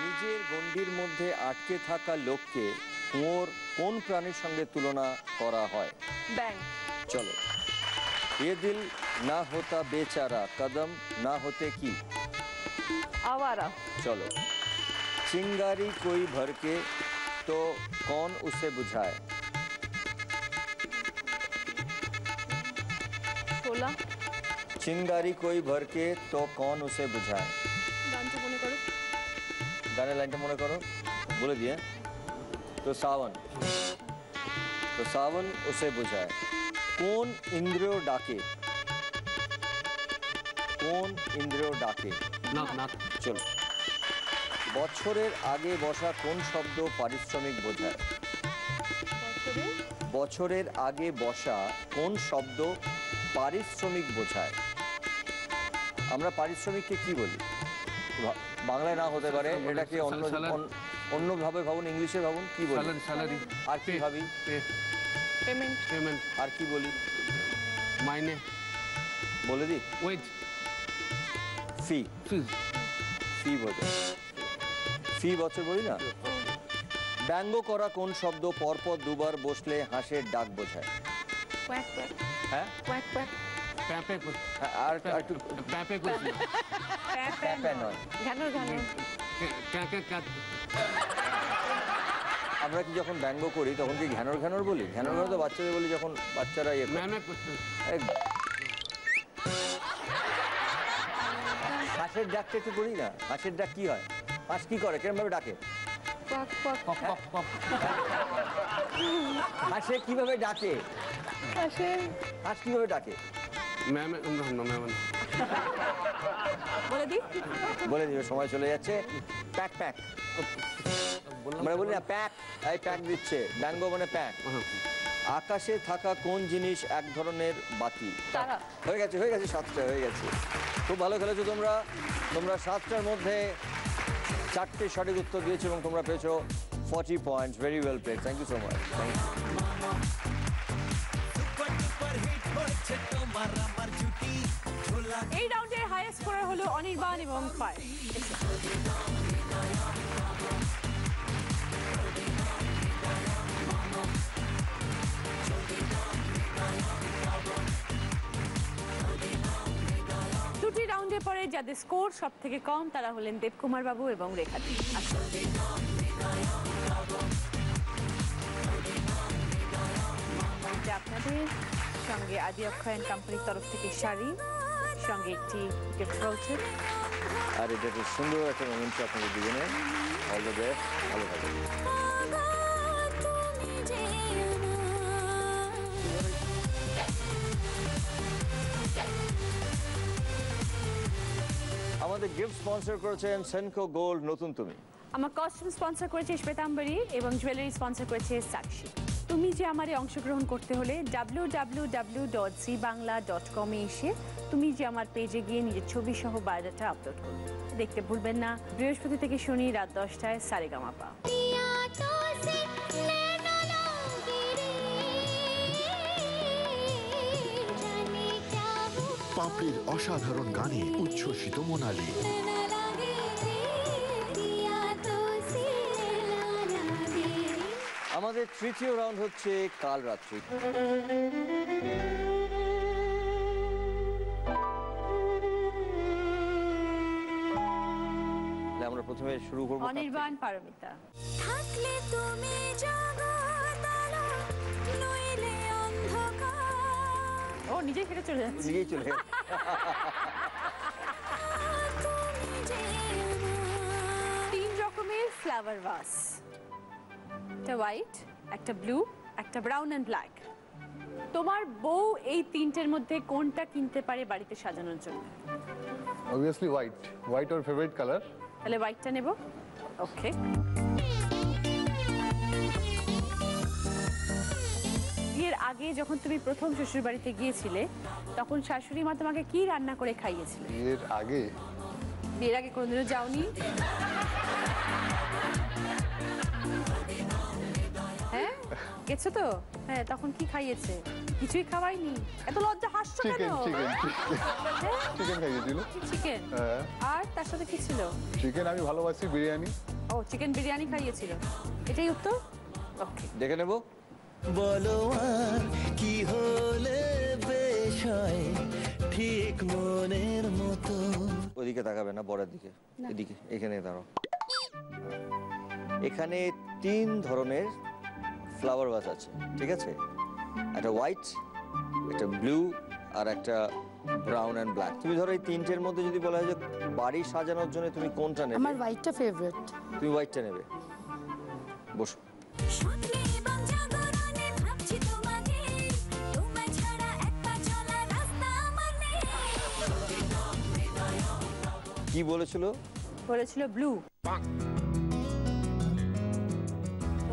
নিজের গণ্ডির মধ্যে আটকে থাকা লোককে কুয়োর কোন প্রাণীর সঙ্গে তুলনা করা হয়? ব্যাং। চলো। ये दिल ना होता बेचारा, कदम ना होते की? आवारा। चलो। चिंगारी कोई भर के तो कौन उसे बुझाए? शोला। चिंगारी कोई भर के तो कौन उसे बुझाए? गानটা মনে করো। गाने लाइनটা মনে করো, বলে দিয়ে। तो सावन, तो सावन उसे बुझाए। কোন ইন্দ্রিয় ডাকে? কোন ইন্দ্রিয় ডাকে? নাক, নাক। চলো। বছরের আগে বসা কোন শব্দ পারিশ্রমিক বোঝায়? বছরের আগে বসা কোন শব্দ পারিশ্রমিক বোঝায়? আমরা পারিশ্রমিককে কি বলি? বাংলায় না হতে পারে, এটাকে অন্যভাবে ভাবুন, ইংলিশে ভাবুন, কি বলি? স্যালারি। আর কি ভাবি? পেমেন্ট। পেমেন্ট। আর কি বলি? মাইনে। বলে দি? ওয়েজ। ফি। ফিজ। ফি বোঝায়। ফি বছর বলি না? ব্যঙ্গ করা কোন শব্দ পরপর দুবার বসলে হাঁসের ডাক বোঝায়? Quack quack. হ্যাঁ? Quack quack. প্যাপে। আর একটু প্যাপে করছি। প্যাপে নয়। ঘানর ঘানর। ক্যাক। আমরা কি যখন ব্যঙ্গ করি তখন কি ঘ্যানর ঘ্যানর বলি? ঘ্যানর ঘ্যানর তো বাচ্চাদের বলি যখন বাচ্চারা ইয়ে করে। হাঁসের ডাকটা একটু করি না, হাঁসের ডাক কি হয়? হাঁস কি করে, কেরম ভাবে ডাকে? হাঁসে কিভাবে ডাকে? হাঁস কিভাবে ডাকে? বলে দিবে, সময় চলে যাচ্ছে। প্যাক প্যাক, আমরা বলি না প্যাক, এই প্যাক দিচ্ছে, ব্যাঙ্গো মানে প্যাক। আকাশে থাকা কোন জিনিস এক ধরনের বাতি? হয়ে গেছে, হয়ে গেছে, 7টা হয়ে গেছে। খুব ভালো খেলেছো তোমরা। তোমরা 7টার মধ্যে 4টে সঠিক উত্তর দিয়েছো এবং তোমরা পেয়েছো 40 points. Very well played, thank you so much. এই রাউন্ডের হাইয়েস্ট স্কোরার হলো অনির্বাণ এবং পায়েল। দুটি রাউন্ডে পরে যাদের স্কোর সব থেকে কম তারা হলেন দেবকুমার বাবু এবং রেখাদি। আপনাদের সঙ্গে আদি অক্ষয়ন কোম্পানির তরফ থেকে শাড়ি, সঙ্গে একটি গিফট ভাউচার। আর এটা খুব সুন্দর একটা মোমেন্ট আপনাদের দুজনে। অল দ্য বেস্ট, ভালো থাকবেন। আমাদের গিফট স্পন্সর করেছেন সেনকো গোল্ড নতুন তুমি। আমার কস্টিউম স্পন্সর করেছে শ্বেতাম্বরী এবং জুয়েলারি স্পন্সর করেছে সাক্ষী। তুমি যে আমারে অংশগ্রহণ করতে হলে www.zbangla.com এ এসে তুমি যে আমার পেজে গিয়ে নিজের ছবি সহ বায়োডাটা আপলোড করবে। দেখতে ভুলবেন না বৃহস্পতি থেকে শনি রাত 10টায় সারেগামাপা। পাপড়ির অসাধারণ গানে উচ্ছ্বসিত মোনালি। আমাদের তৃতীয় রাউন্ড হচ্ছে কাল রাত্রি। আমরা প্রথমে শুরু করব অনির্বাণ পারমিতা। থাকলে তুমি জগৎ আলো, নইলে অন্ধকার। ও নিজেই হেঁটে চলে যাচ্ছে, নিজেই চলে যাচ্ছে। তিন রকমের ফ্লাওয়ার ভাস, একটা হোয়াইট, একটা ব্লু, একটা ব্রাউন অ্যান্ড ব্ল্যাক। তোমার বউ এই তিনটের মধ্যে কোনটা কিনতে পারে বাড়িতে সাজানোর জন্য? Obviously white. হোয়াইট ওর ফেভারিট কালার। তাহলে হোয়াইটটা নেব। ওকে। বিয়ের আগে যখন তুমি প্রথম শ্বশুর বাড়িতে গিয়েছিলে তখন শাশুড়ি মা তোমাকে কি রান্না করে খাইয়েছিল? বিয়ের আগে? বিয়ের আগে কোনোদিনও যাওনি? হ্যাঁ গেছো তো? হ্যাঁ, তখন কি খাইয়েছে? কিছুই খাওয়াইনি? এত লজ্জা, হাসছো কেন? চিকেন খাইয়েছিল। চিকেন? আর তার সাথে কি ছিল? চিকেন আমি ভালোবাসি, বিরিয়ানি। ও, চিকেন বিরিয়ানি খাইয়েছিল। এটাই উত্তর। ওকে, দেখে নেব। বলো আর কি হলে বেশ হয় ঠিক মনের মতো। ওদিকে তাকাবে না, বড়ের দিকে, এদিকে, এখানে দাঁড়াও। এখানে 3 ধরনের ফ্লাওয়ার ভাস আছে, ঠিক আছে? একটা হোয়াইট, একটা ব্লু আর একটা ব্রাউন অ্যান্ড ব্ল্যাক। তুমি ধরো এই তিনটের মধ্যে যদি বলা হয় যে বাড়ি সাজানোর জন্য তুমি কোনটা নেবে? আমার হোয়াইটটা ফেভারিট। তুমি হোয়াইটটা নেবে। বসো। কি বলেছিল? বলেছিল ব্লু।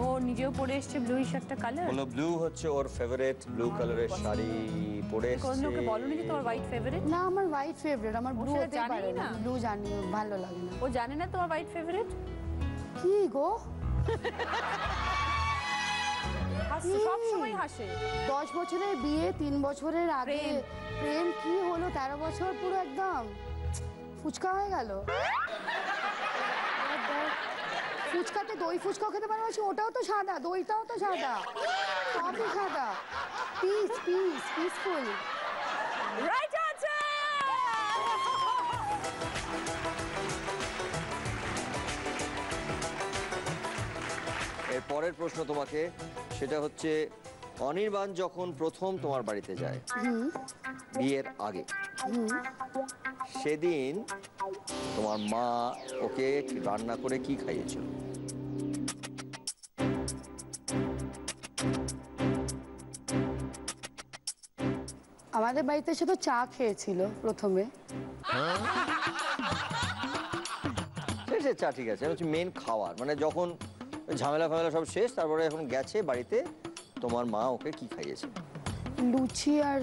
ও নিজেও পরে এসেছে ব্লুইশ একটা কালার। বলো ব্লু হচ্ছে ওর ফেভারিট, ব্লু কালারের শাড়ি পরে এসেছে। কোন লোকে বলনি যে তোমার হোয়াইট ফেভারিট? না, আমার হোয়াইট ফেভারিট। আমার ব্লু হতে পারে না। ব্লু জানি, ভালো লাগে না। ও জানে না তোমার হোয়াইট ফেভারিট? কি গো? হাসে, সব সময় হাসে। 10 বছরের বিয়ে, 3 বছরের আগে প্রেম, কি হলো 13 বছর পুরো একদম ফুচকা হয়ে গেল। ফুচকাতে দই ফুচকাও খেতে পারবো, ওটাও তো সাদা, দইটাও তো সাদা, সবই সাদা। পিসফুল। Right answer. এর পরের প্রশ্ন তোমাকে, সেটা হচ্ছে অনির্বাণ যখন প্রথম তোমার বাড়িতে যায় বিয়ের আগে, সেদিন তোমার মা ওকে রান্না করে কি খাইয়েছিল? আমাদের বাড়িতে এসে তো চা খেয়েছিল প্রথমে। সে চা ঠিক আছে, হচ্ছে মেন খাওয়ার, মানে যখন ঝামেলা ফামেলা সব শেষ তারপরে এখন গেছে বাড়িতে, তোমার মা ওকে কি খাইয়েছে? লুচি আর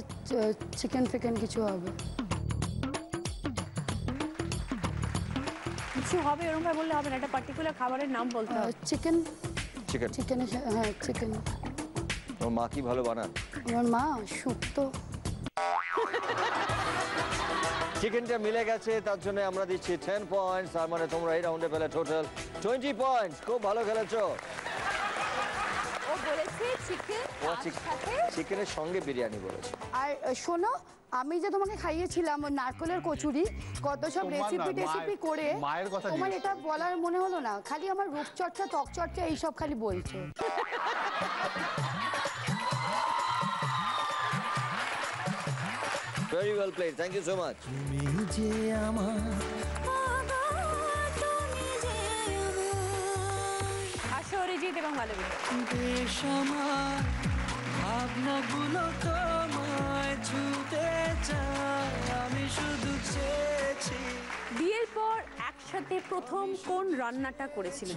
চিকেন ফিকেন কিছু হবে। কিছু হবে এরকম ভাবে বললে হবে না, একটা পার্টিকুলার খাবারের নাম বলতে হবে। চিকেন চিকেন চিকেন হ্যাঁ চিকেন। তোমার মা কি ভালো বানান? আমার মা শুক্তো। চিকেনটা মিলে গেছে, তার জন্য আমরা দিচ্ছি 10 পয়েন্টস। তার মানে তোমরা এই রাউন্ডে পেলে টোটাল 20 পয়েন্টস। খুব ভালো খেলেছো। ও বলেছে চিকেন, ও চিকেনের সঙ্গে বিরিয়ানি বলেছে। আর শোনো, আমি যে তোমাকে খাইয়েছিলাম ওই নারকেলের কচুরি, কত সব রেসিপি করে মায়ের কথা তোমার এটা বলার মনে হলো না? খালি আমার রূপচর্চা ত্বকচর্চা এইসব খালি বলছো। Very well played. Thank you so much. তুমি যে আমার আসো অরিজিৎ এবং মালবী। বেশ আমার ভাবনাগুলো তোমায় ছুতে চায়, আমি শুধু চেয়েছি বিয়ের পর একসাথে প্রথম কোন রান্নাটা করেছিল?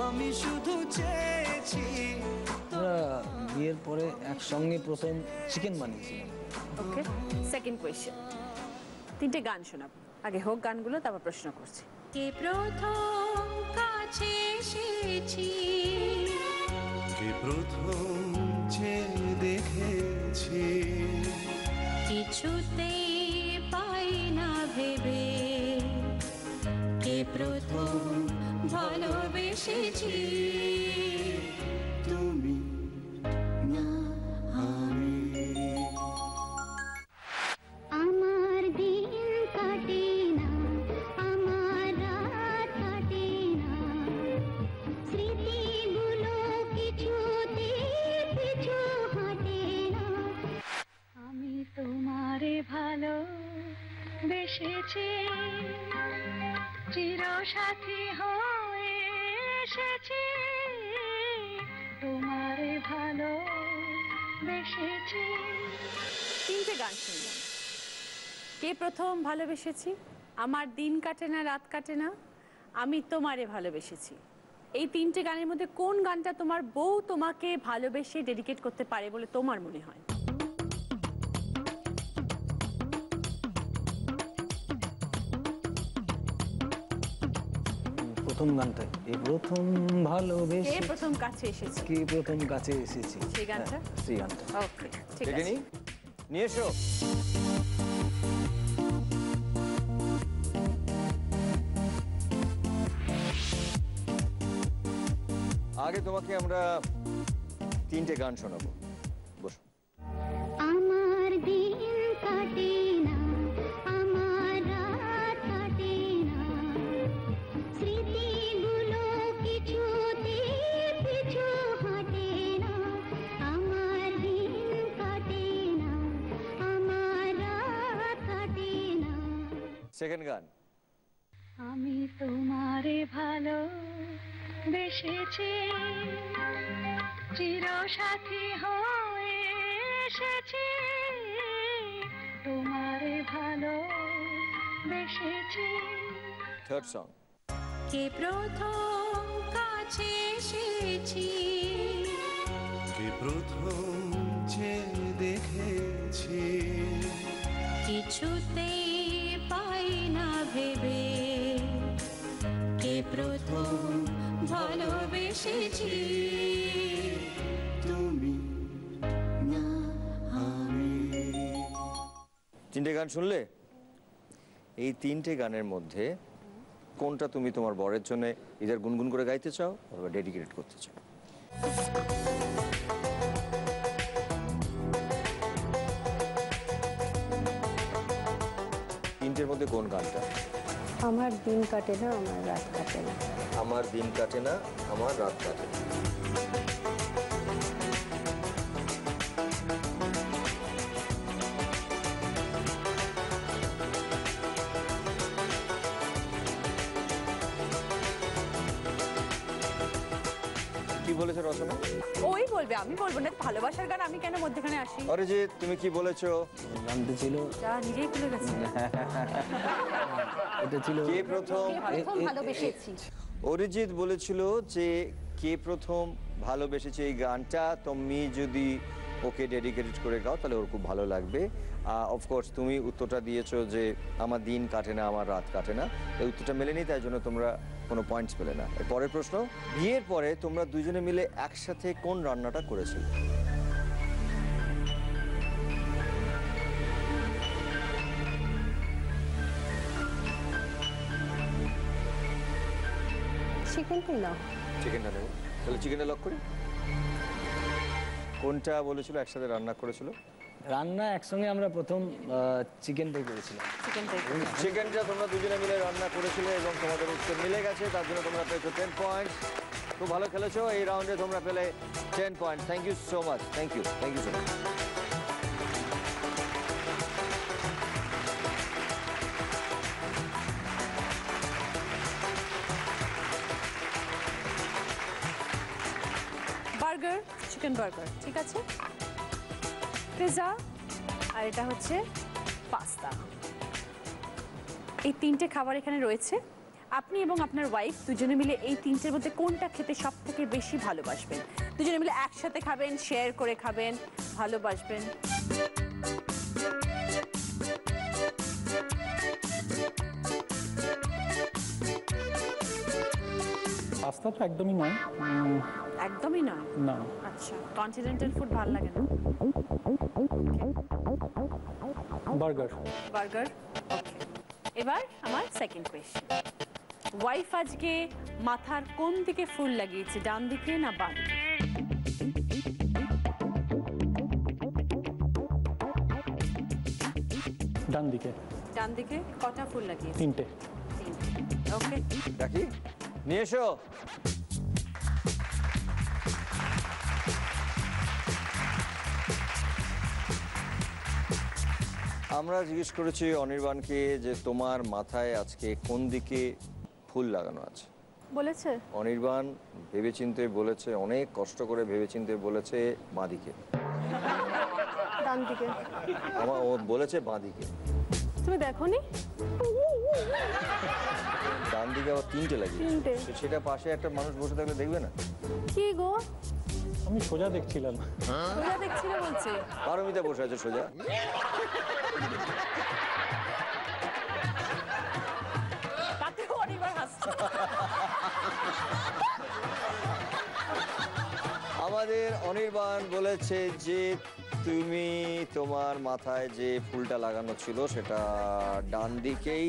আমি শুধু চেয়েছি। আমরা বিয়ের পরে একসঙ্গে প্রথম চিকেন বানিয়েছিলাম। ওকে, সেকেন্ড কোয়েশ্চেন। 3টে গান শোনাবো, আগে হোক গানগুলো, তারপর প্রশ্ন করছি। কে প্রথম কাছে এসেছি, কে প্রথম যে দেখেছি, কিছুতেই পাই না ভেবে, কে প্রথম ভালোবেসেছি, তুমি না আমি। আমার দিন কাটে না, আমার রাত কাটে না, স্মৃতিগুলো কিছুতে পিছু হাঁটে না। আমি তোমারে ভালোবেসেছি, চিরসাথী হয়ে এসেছি, তোমারে ভালোবেসেছি। 3টে গান শুনলাম। কে প্রথম ভালোবেসেছি, আমার দিন কাটে না রাত কাটে না, আমি তোমারে ভালোবেসেছি। এই 3টে গানের মধ্যে কোন গানটা তোমার বউ তোমাকে ভালোবেসে ডেডিকেট করতে পারে বলে তোমার মনে হয়? প্রথম গানটা এই প্রথম ভালোবেসে, কে প্রথম কাছে এসেছে, কে প্রথম কাছে এসেছি, সেই গানটা? হ্যাঁ, সেই গানটা। ওকে, ঠিক দেখে আছে। নি, নিয়ে এসো। আগে তোমাকে আমরা 3টে গান শোনাবো, বসো। আমার দিন কাটে না, আমার রাত কাটে না, স্মৃতিগুলো কিছুতে পিছু হাঁটে না। আমার দিন কাটে না, আমার রাত কাটে না। সেকেন্ড গান। আমি তোমারে ভালোবেসেছি, চিরসাথী হয়ে এসেছি, তোমারে ভালোবেসেছি। Third song. কে প্রথম কাছে এসেছি, কে প্রথম যে দেখেছি, কিছুতেই পাই না ভেবে, কে প্রথম ভালোবেসেছি, তুমি না আমি। 3টে গান শুনলে? এই 3টে গানের মধ্যে কোনটা তুমি তোমার বরের জন্য ইদার গুনগুন করে গাইতে চাও অথবা ডেডিকেট করতে চাও? তিনটের মধ্যে কোন গানটা? আমার দিন কাটে না, আমার রাত কাটে না। আমার দিন কাটে না, আমার রাত কাটে না। বলেছো রচনা? ওই বলবে, আমি বলবো না। ভালোবাসার গান আমি কেন মধ্যখানে আসি? অরিজিৎ তুমি কি বলেছো? গানটা ছিল যা নিজেই ভুলে গেছে। এটা ছিল কে প্রথম ভালোবেসেছি। অরিজিৎ বলেছিল যে কে প্রথম ভালোবেসেছে এই গানটা তুমি যদি ওকে ডেডিকেটেড করে গাও তাহলে ওর খুব ভালো লাগবে। অফকোর্স তুমি উত্তরটা দিয়েছো যে আমার দিন কাটে না, আমার রাত কাটে না। এই উত্তরটা মেলেনি, তাই জন্য তোমরা কোনো পয়েন্টস পেলে না। পরের প্রশ্ন, বিয়ের পরে তোমরা দুজনে মিলে একসাথে কোন রান্নাটা করেছিলে? চিকেনটাই না, চিকেনটা নেব, তাহলে চিকেনটা লক করি। কোনটা বলেছিল একসাথে রান্না করেছিল? রান্না একসঙ্গে আমরা প্রথম চিকেনটাই করেছিলাম। চিকেনটা তোমরা দুজনে মিলে রান্না করেছিলে এবং তোমাদের উত্তর মিলে গেছে, তার জন্য তোমরা পেয়েছো 10 পয়েন্ট। খুব ভালো খেলেছো, এই রাউন্ডে তোমরা পেলে 10 point. Thank you so much, thank you so much. Burger, chicken burger, ঠিক আছে। পিৎজা, আর এটা হচ্ছে পাস্তা। এই তিনটে খাবার এখানে রয়েছে। আপনি এবং আপনার ওয়াইফ দুজনে মিলে এই তিনটের মধ্যে কোনটা খেতে সব থেকে বেশি ভালোবাসবেন? দুজনে মিলে একসাথে খাবেন, শেয়ার করে খাবেন, ভালোবাসবেন। পাস্তা তো একদমই নয়। একদমই নয়? না। আচ্ছা, কন্টিনেন্টাল ফুড ভালো লাগে না? বার্গার। বার্গার, ওকে। এবার আমার সেকেন্ড কোয়েশ্চেন। ওয়াইফ আজকে মাথার কোন দিকে ফুল লাগিয়েছে, ডান দিকে না বাঁ দিকে? ডান দিকে। ডান দিকে। কটা ফুল লাগিয়েছে? 3টে। ওকে, রাখি, নিয়ে এসো। আমরা জিজ্ঞেস করেছি অনির্বাণকে যে তোমার মাথায় আজকে কোন দিকে ফুল লাগানো আছে। বলেছে অনির্বাণ ভেবেচিন্তে বলেছে, অনেক কষ্ট করে ভেবেচিন্তে বলেছে বাঁদিকে। ডান দিকে। ও বলেছে বাঁদিকে। তুমি দেখোনি? ডান দিকে আবার 3টে লাগিয়েছে। সেটা পাশে একটা মানুষ বসে থাকলে দেখবে না? কি গো? আমি সোজা দেখছিলাম। সোজা দেখছিল বলছে? পারমিতা বসে আছে সোজা। তাতেও অনির্বাণ হাসছে। আমাদের অনির্বাণ বলেছে যে তুমি তোমার মাথায় যে ফুলটা লাগানো ছিল সেটা ডান দিকেই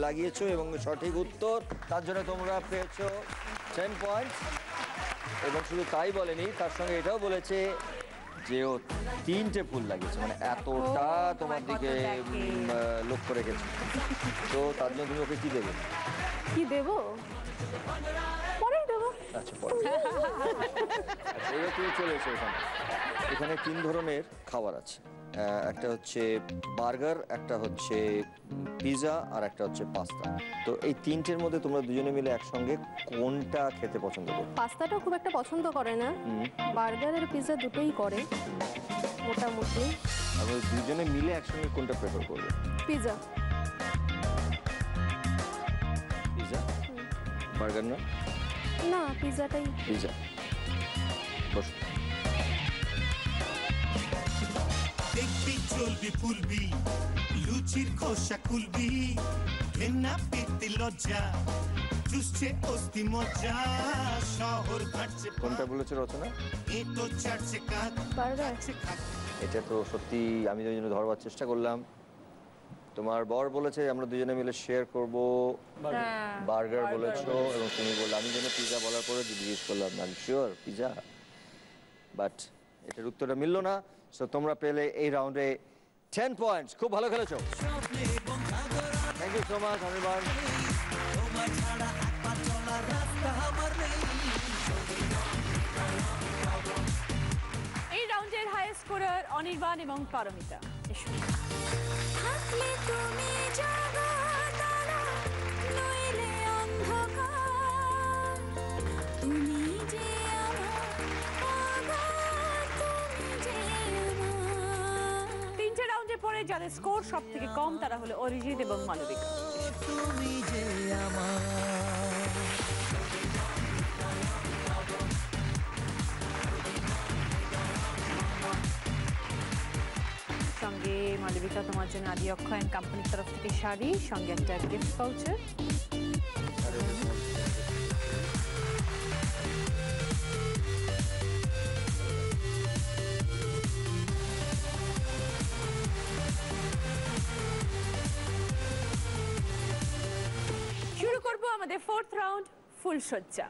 লাগিয়েছো এবং সঠিক উত্তর। তার জন্য তোমরা পেয়েছো 10 পয়েন্ট। এবং শুধু তাই বলেনি, তার সঙ্গে এটাও বলেছে যে ও 3টে ফুল লাগিয়েছে, মানে এতটা তোমার দিকে লক্ষ্য রেখেছে। তো তার জন্য তুমি ওকে কি দেবে? কি দেবো? পরেই দেবো। আচ্ছা, পরে। আচ্ছা, এবার তুমি চলে এসো এখানে। এখানে 3 ধরনের খাবার আছে। একটা হচ্ছে বার্গার, একটা হচ্ছে পিৎজা, আর একটা হচ্ছে পাস্তা। তো এই 3টের মধ্যে তোমরা দুজনে মিলে একসঙ্গে কোনটা খেতে পছন্দ করো? পাস্তাটাও খুব একটা পছন্দ করে না, বার্গার আর পিৎজা দুটোই করে মোটামুটি। আমরা দুজনে মিলে একসঙ্গে কোনটা প্রেফার করবে? পিৎজা। পিৎজা? বার্গার না? না, পিৎজাটাই। পিৎজা। বসো। দেখবি চলবি ফুলবি, লুচির খোসা খুলবি, ঘেন্না পিতি লজ্জা, চুষছে অস্থি মজ্জা, শহর ঘাটছে। কোনটা বলেছে রচনা? এ তো চাটছে কাক, বার্গার। এটা তো সত্যি আমি ওই জন্য ধরবার চেষ্টা করলাম। তোমার বর বলেছে আমরা দুজনে মিলে শেয়ার করব, বার্গার বলেছো, এবং তুমি বললে। আমি যেন পিৎজা বলার পরে জিজ্ঞেস করলাম I am sure pizza, but এটার উত্তরটা মিলল না। সো তোমরা পেলে এই রাউন্ডে 10 পয়েন্টস। খুব ভালো খেলেছো, thank you so much Anirban. এই রাউন্ডের হাইয়েস্ট স্কোরার অনির্বাণ এবং পারমিতা। এসো। থাকলে তুমি জাগতারা, নইলে অন্ধকার, তুমি যে আমার যাদের স্কোর সব থেকে কম তারা হলো অরিজিৎ এবং মালবিকা। তুমি যে আমার সঙ্গে মালবিকা তোমার জন্য আদি অক্ষয় কোম্পানির তরফ থেকে শাড়ি, সঙ্গে একটা গিফট ভাউচার। শুরু করব আমাদের 4th রাউন্ড, ফুলসজ্জা।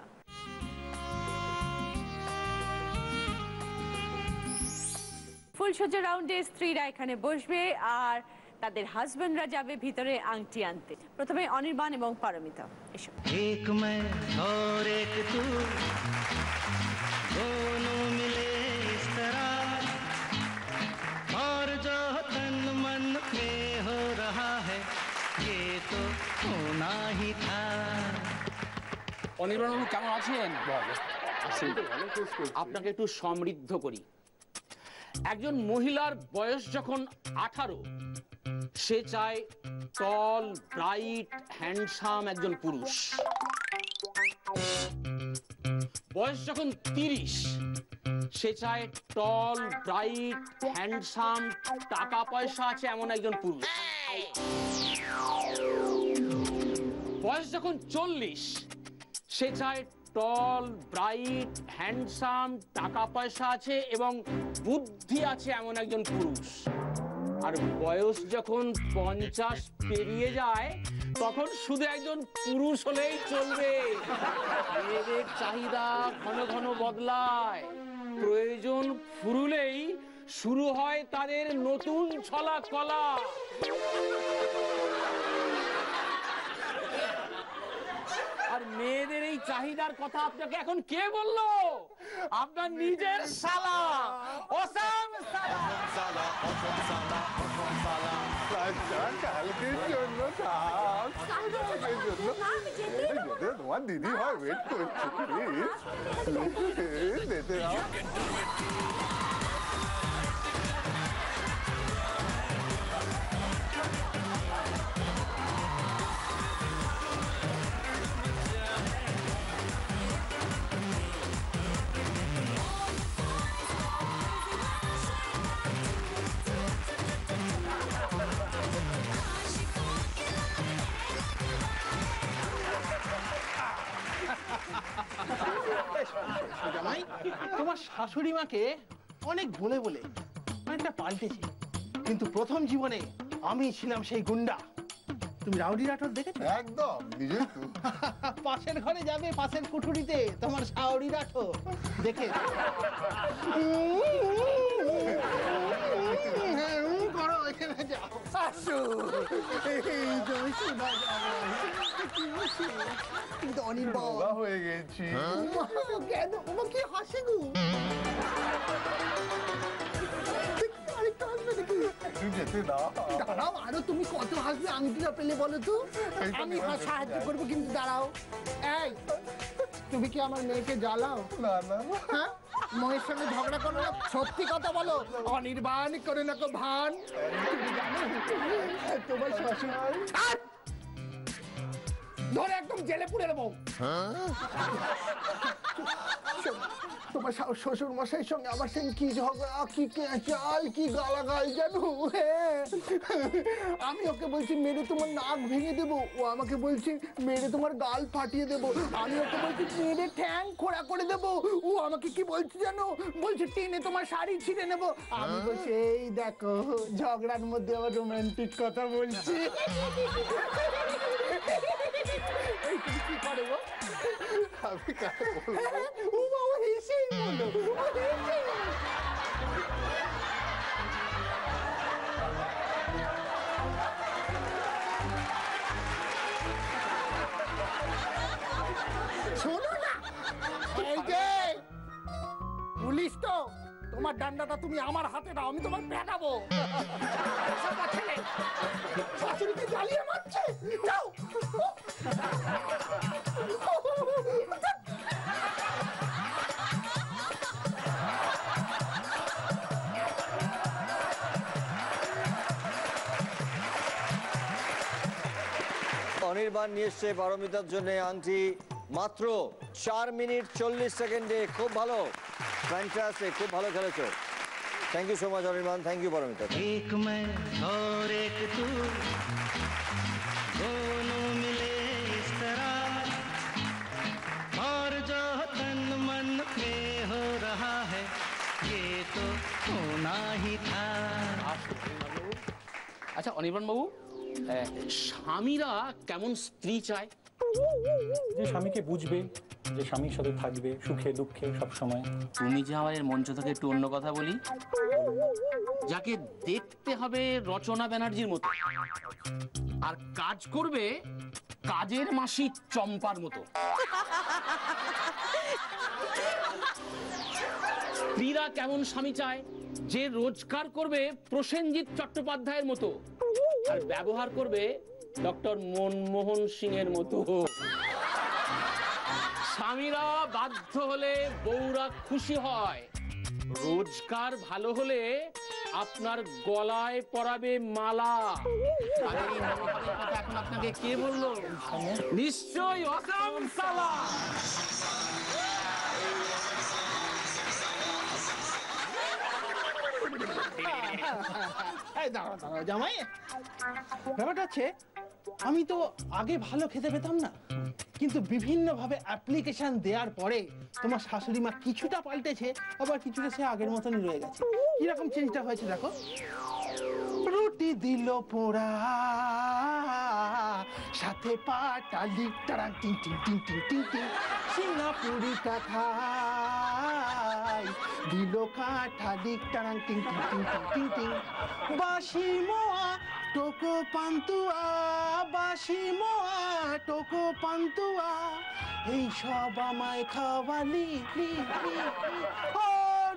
ফুলসজ্জা রাউন্ডে স্ত্রীরা এখানে বসবে আর তাদের হাজবেন্ডরা যাবে ভিতরে আংটি আনতে। প্রথমে অনির্বাণ এবং পারমিতা, এসো। एक मैं और एक तू दोनों मिले इस तरह और जो तन मन में हो रहा है ये तो होना ही था। অনির্বাণ কেমন আছেন? আপনাকে একটু সমৃদ্ধ করি। একজন মহিলার বয়স যখন 18, সে চায় টল, ব্রাইট, হ্যান্ডসাম একজন পুরুষ। বয়স যখন 30, সে চায় টল, ব্রাইট, হ্যান্ডসাম, টাকা পয়সা আছে এমন একজন পুরুষ। বয়স যখন 40, সে চায় টল, ব্রাইট, হ্যান্ডসাম, টাকা পয়সা আছে এবং বুদ্ধি আছে এমন একজন পুরুষ। আর বয়স যখন 50 পেরিয়ে যায় তখন শুধু একজন পুরুষ হলেই চলবে। মেয়েদের চাহিদা ঘন ঘন বদলায়, প্রয়োজন ফুরুলেই শুরু হয় তাদের নতুন ছলা কলা। আর মেয়েদের এই চাহিদার কথা আপনাকে এখন কে বললো? আপনার নিজের শালা, অসাম শালা। কালকের জন্য তোমার দিদি হয় ওয়েট করছি, প্লিজ যেতে দাও। জামাই, তোমার শাশুড়ি মাকে অনেক বলে বলে অনেকটা পাল্টেছে, কিন্তু প্রথম জীবনে আমি ছিলাম সেই গুন্ডা। তুমি রাউডি রাঠোর দেখেছো? একদম নিজের তো। পাশের ঘরে যাবে, পাশের কুঠুরিতে তোমার শাওরি রাঠোর দেখে করো, এখানে যাও। আসো, কিন্তু অনির্বাণ হয়ে গেছি। কেন ওমা কি হাসি গো? যেতে দাও। দাঁড়াও, আরো তুমি কত হাসবে আংটিটা পেলে বলো তো? আমি সাহায্য করবো, কিন্তু দাঁড়াও। এই, তুমি কি আমার মেয়েকে জ্বালাও? না না। হ্যাঁ, মহের সঙ্গে ঝগড়া করো না, সত্যি কথা বলো। অনির্বাণ করে না কো ভান। তুমি জানো তোমার শ্বশুর ধরে একদম জেলে পুড়ে দেবো। তোমার শ্বশুর মশাইয়ের সঙ্গে আমার সঙ্গে কি ঝগড়া, কি চাল, কি গালাগাল জানো? আমি ওকে বলছি মেরে তোমার নাক ভেঙে দেবো, ও আমাকে বলছে মেরে তোমার গাল ফাটিয়ে দেবো। আমি ওকে বলছি মেরে ঠ্যাং খোড়া করে দেবো, ও আমাকে কি বলছে জানো? বলছে টেনে তোমার শাড়ি ছিঁড়ে নেবো। আমি বলছি এই দেখো, ঝগড়ার মধ্যে আবার রোমান্টিক কথা বলছি। এই তুমি কি করে গো? আমি কাকে বলবো? ও বাবা হেসেই বলো, ও হেসেই। শোনো না, এই যে পুলিশ তো, তোমার ডান্ডাটা তুমি আমার হাতে দাও, আমি তোমার পেটাবো। শাশুড়িকে জ্বালিয়ে মারছে, যাও। অনির্বাণ নিয়ে এসছে পারমিতার জন্য আংটি মাত্র 4 মিনিট 40 সেকেন্ডে। খুব ভালো, ফ্যান্টাস্টিক, খুব ভালো খেলেছো। Thank you so much Anirban, thank you Paramita. एक मैं और एक तू दोनों मिले इस तरह और जो तन मन में हो रहा है ये तो होना ही था। আচ্ছা অনির্বাণ বাবু, স্বামীরা কেমন স্ত্রী চায়? যে স্বামীকে বুঝবে, যে স্বামীর সাথে থাকবে সুখে দুঃখে সব সময়। তুমি যে আমাদের মঞ্চ থেকে একটু অন্য কথা বলি, যাকে দেখতে হবে রচনা ব্যানার্জির মতো আর কাজ করবে কাজের মাসি চম্পার মতো। স্ত্রীরা কেমন স্বামী চায়? যে রোজগার করবে প্রসেনজিৎ চট্টোপাধ্যায়ের মতো আর ব্যবহার করবে ডক্টর মনমোহন সিং এর মতো। স্বামীরা বাধ্য হলে বউরা খুশি হয়। রোজগার ভালো হলে আপনার গলায় পরাবে মালা। আরে এই মনোভাবের কথা এখন আপনাকে কে বললো? নিশ্চয়ই অসম সালা। জামাই, ব্যাপারটা হচ্ছে আমি তো আগে ভালো খেতে পেতাম না, কিন্তু বিভিন্নভাবে অ্যাপ্লিকেশন দেওয়ার পরে তোমার শাশুড়ি মা কিছুটা পাল্টেছে, আবার কিছুটা সে আগের মতনই রয়ে গেছে। কিরকম চেঞ্জটা হয়েছে দেখো। রুটি দিল পোড়া সাথে পাটালি টাড়াং টিং টিং টিং টিং টিং টিং, সিঙ্গাপুরি কাঁঠাই দিল কাঁঠালি টাড়াং টিং টিং টিং টিং টিং টিং, বাসি মোয়া টোকো পান্তুয়া, বাসি মোয়া টোকো পান্তুয়া, এই সব আমায় খাওয়ালি। ও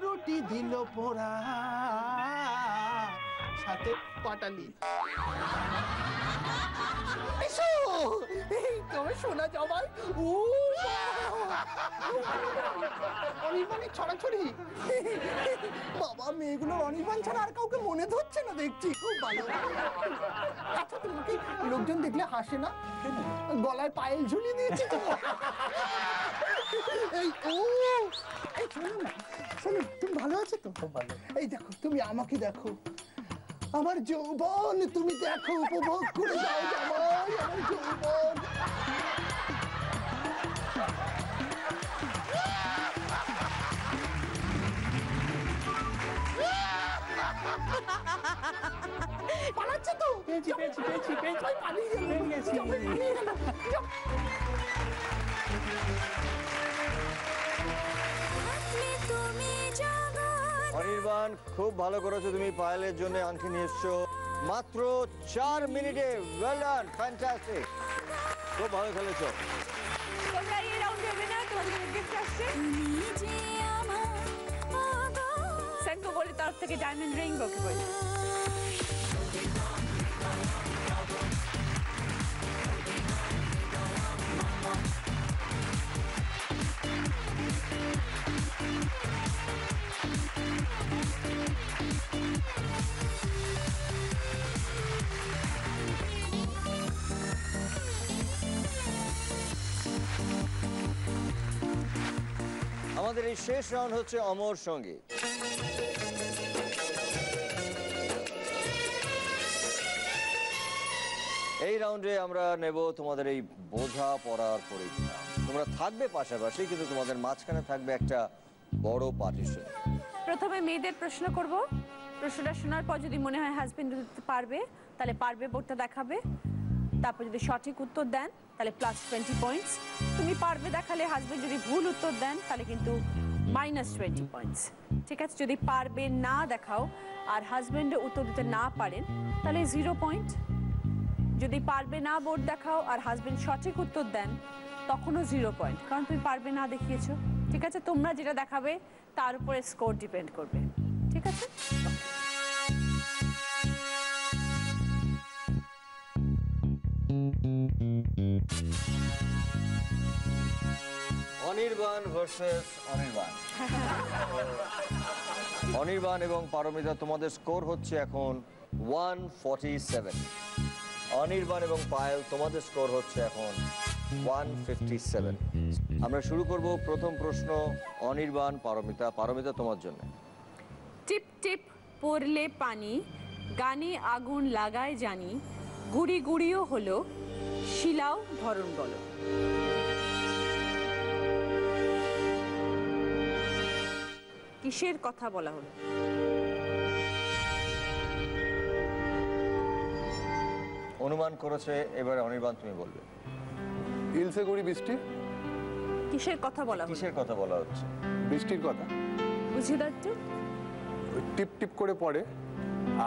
রুটি দিল পোড়া সাথে পাটালি। এই তো শোনা জামাই, ও অনির্বাণের ছড়াছড়ি। বাবা, মেয়েগুলোর অনির্বাণ ছাড়া আর কাউকে মনে ধরছে না দেখছি। খুব ভালো। আচ্ছা, তোমাকে লোকজন দেখলে হাসে না? গলায় পায়েল ঝুলিয়ে দিয়েছি তো। এই ও এই শোনো না, শোনো, তুমি ভালো আছো তো? খুব ভালো। এই দেখো, তুমি আমাকে দেখো, আমার যৌবন তুমি দেখো, উপভোগ করে যাও জামাই, আমার যৌবন। পালাচ্ছে তো। পেয়েছি পেয়েছি পেয়েছি পেয়েছি, পালিয়ে গেছি। অনির্বাণ, খুব ভালো করেছো তুমি, পায়েলের জন্য আংটি নিয়ে এসছো মাত্র 4 মিনিটে। ওয়েল ডান, ফ্যান্টাস্টিক, খুব ভালো খেলেছো। তোমরা এই রাউন্ডে উইনার, তোমাদের গিফট আসছে সেন্কো বলের তরফ থেকে ডায়মন্ড রিং বকে বলে। আমাদের এই শেষ রাউন্ড হচ্ছে অমর সঙ্গীত। এই রাউন্ডে আমরা নেব তোমাদের এই বোঝা পড়ার পরীক্ষা। তোমরা থাকবে পাশাপাশি, কিন্তু তোমাদের মাঝখানে থাকবে একটা বড় পার্টিশন। প্রথমে মেয়েদের প্রশ্ন করব। প্রশ্নটা শোনার পর যদি মনে হয় হাজবেন্ড দিতে পারবে, তাহলে পারবে বোর্ডটা দেখাবে। তারপর যদি সঠিক উত্তর দেন তাহলে +20 পয়েন্টস। তুমি পারবে দেখালে, হাজবেন্ড যদি ভুল উত্তর দেন তাহলে কিন্তু -20 পয়েন্টস। ঠিক আছে? যদি পারবে না দেখাও আর হাজবেন্ডে উত্তর দিতে না পারেন তাহলে 0 পয়েন্ট। যদি পারবে না বোর্ড দেখাও আর হাজবেন্ড সঠিক উত্তর দেন তখনও 0 পয়েন্ট, কারণ তুমি পারবে না দেখিয়েছো। ঠিক আছে? তোমরা যেটা দেখাবে তার উপরে স্কোর ডিপেন্ড করবে। ঠিক আছে? অনির্বাণ ভার্সেস অনির্বাণ। অনির্বাণ এবং পারমিতা, তোমাদের স্কোর হচ্ছে এখন 147। অনির্বাণ এবং পায়েল তোমাদের স্কোর হচ্ছে এখন 157। আমরা শুরু করব প্রথম প্রশ্ন। অনির্বাণ, পারমিতা। পারমিতা, তোমার জন্য। টিপ টিপ পড়লে পানি, গানে আগুন লাগায় জানি, গুড়ি গুড়িও হলো, শিলাও ধরন বলো। কিসের কথা বলা হলো? অনুমান করেছে, এবারে অনির্বাণ তুমি বলবে। ইলসে গুড়ি বৃষ্টি। কিসের কথা বলা হলো? কিসের কথা বলা হচ্ছে? বৃষ্টির কথা। বুঝিয়ে দাও একটু। ওই টিপ টিপ করে পড়ে,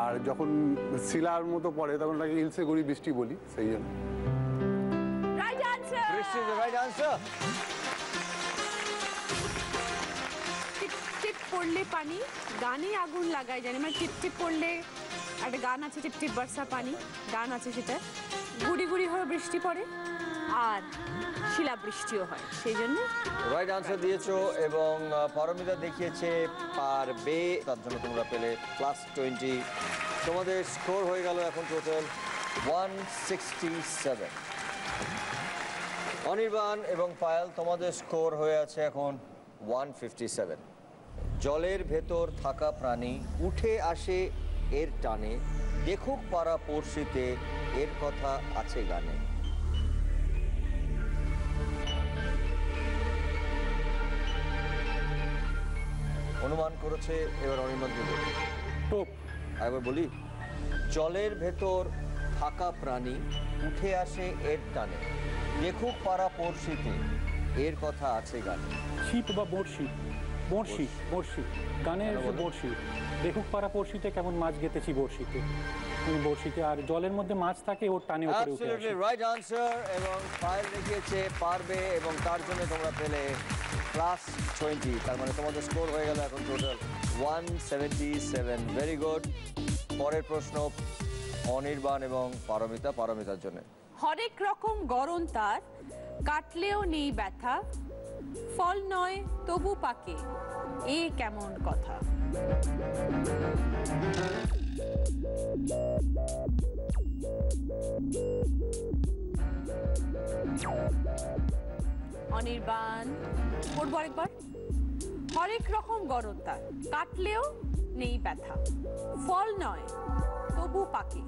আর যখন শিলার মতো পড়ে তখন তাকে ইলসে গুড়ি বৃষ্টি বলি, সেই জন্য। Right answer. বৃষ্টি ইজ দ্য রাইট আনসার। টিপ টিপ পড়লে পানি, গানে আগুন লাগায় জানি, মানে টিপ টিপ পড়লে একটা গান আছে, টিপ টিপ বর্ষা পানি, গান আছে সেটা। গুড়ি গুড়ি হয়ে বৃষ্টি পড়ে আর শিলা বৃষ্টিও হয়, সেই জন্য রাইট আনসার দিয়েছো। এবং পারমিতা দেখিয়েছে পারবে, তার জন্য তোমরা পেলে +20। তোমাদের স্কোর হয়ে গেল এখন টোটাল 167। অনির্বাণ এবং পায়েল, তোমাদের স্কোর হয়ে আছে এখন 157। জলের ভেতর থাকা প্রাণী উঠে আসে এর টানে, দেখুক পাড়া পড়শিতে এর কথা আছে গানে। অনুমান করেছে, এবার অনির্বাণ বলি। টোপ। একবার বলি। জলের ভেতর থাকা প্রাণী উঠে আসে এর টানে, দেখুক পাড়া পড়শিতে এর কথা আছে গানে। ছিপ বা বড়শি। বড়শি, বড়শি গানের যে বড়শি। দেখুক পাড়া পড়শিতে কেমন মাছ গেতেছি বড়শিতে, বড়শিতে। আর জলের মধ্যে মাছ থাকে, ওর টানে উপরে উঠে আসে। Absolutely right answer. এবং পায়েল দেখিয়েছে পারবে, এবং তার জন্য তোমরা পেলে +20। তার মানে তোমাদের স্কোর হয়ে গেল এখন টোটাল 177। Very good. পরের প্রশ্ন অনির্বাণ এবং পারমিতা। পারমিতার জন্য। হরেক রকম গরম তার, কাটলেও নেই ব্যথা, ফল নয় তবু পাকে, এ কেমন কথা? অনির্বাণ, পড়বো আরেকবার। হরেক রকম গরম তার, কাটলেও নেই ব্যথা, ফল নয় তবু পাকে,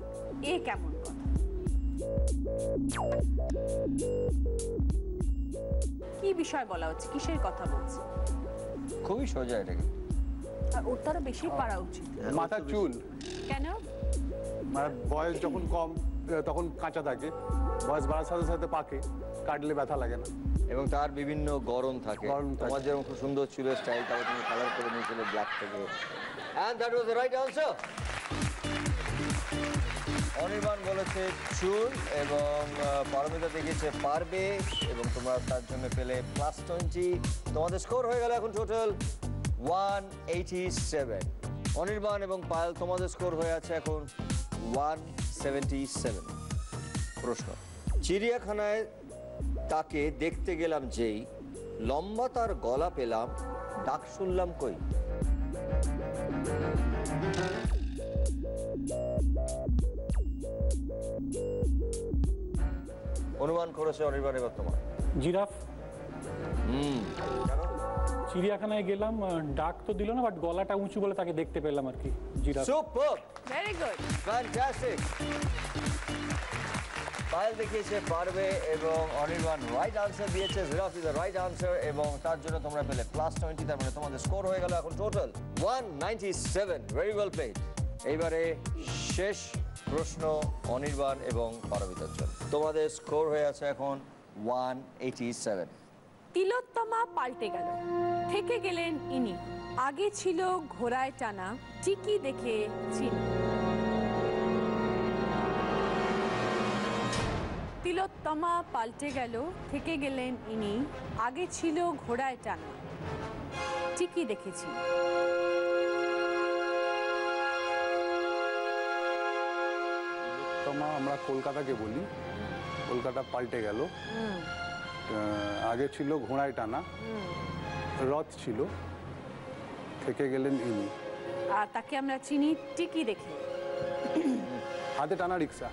এ কেমন কথা? কি বিষয় বলা হচ্ছে? কিসের কথা বলছে? খুবই সোজা এটাকে। আর ওর তারা বেশি পারা উচিত। মাথার চুল। কেন? মানে বয়স যখন কম তখন কাঁচা থাকে, বয়স বাড়ার সাথে সাথে পাকে, কাটলে ব্যথা লাগে না। এবং তার বিভিন্ন গরম থাকে। তোমার যেরকম খুব সুন্দর চুলের স্টাইল, তারপর তুমি কালার করে নিয়েছিলে ব্ল্যাক থেকে। And that was the right answer. Anirban বলেছে চুল, এবং পারমিতা দেখিয়েছে পারবে, এবং তোমরা তার জন্য পেলে +20। তোমাদের স্কোর হয়ে গেল এখন টোটাল 187। অনির্বাণ এবং পায়েল, তোমাদের স্কোর হয়ে আছে এখন 177। প্রশ্ন। চিড়িয়াখানায় তাকে দেখতে গেলাম যেই, লম্বা তার গলা পেলাম, ডাক শুনলাম কই? অনুমান করেছে অনির্বাণ, এবার তোমার। জিরাফ। চিড়িয়াখানায় গেলাম, ডাক তো দিল না, বাট গলাটা উঁচু বলে তাকে দেখতে পেলাম আর কি। Giraffe. Super, very good, fantastic. Payel দেখিয়েছে পারবে, এবং অনির্বাণ রাইট আনসার দিয়েছে। Giraffe is the right answer, এবং তার জন্য তোমরা পেলে +20। তার মানে তোমাদের স্কোর হয়ে গেল এখন টোটাল 197। Very well played. এইবারে শেষ প্রশ্ন অনির্বাণ এবং পারমিতার জন্য। তোমাদের স্কোর হয়ে আছে এখন 187। তিলোত্তমা পাল্টে গেল, থেকে গেলেন ইনি, আগে ছিল ঘোড়ায় টানা, টিকি দেখে চিনি। তিলোত্তমা পাল্টে গেল, থেকে গেলেন ইনি, আগে ছিল ঘোড়ায় টানা, টিকি দেখেছি। আমরা কলকাতাকে বলি, কলকাতা পাল্টে গেল। আগে ছিল ঘোড়ায় টানা, রথ ছিল, থেকে গেলেন ইনি, আর তাকে আমরা চিনি টিকি দেখে। হাতে টানা রিক্সা।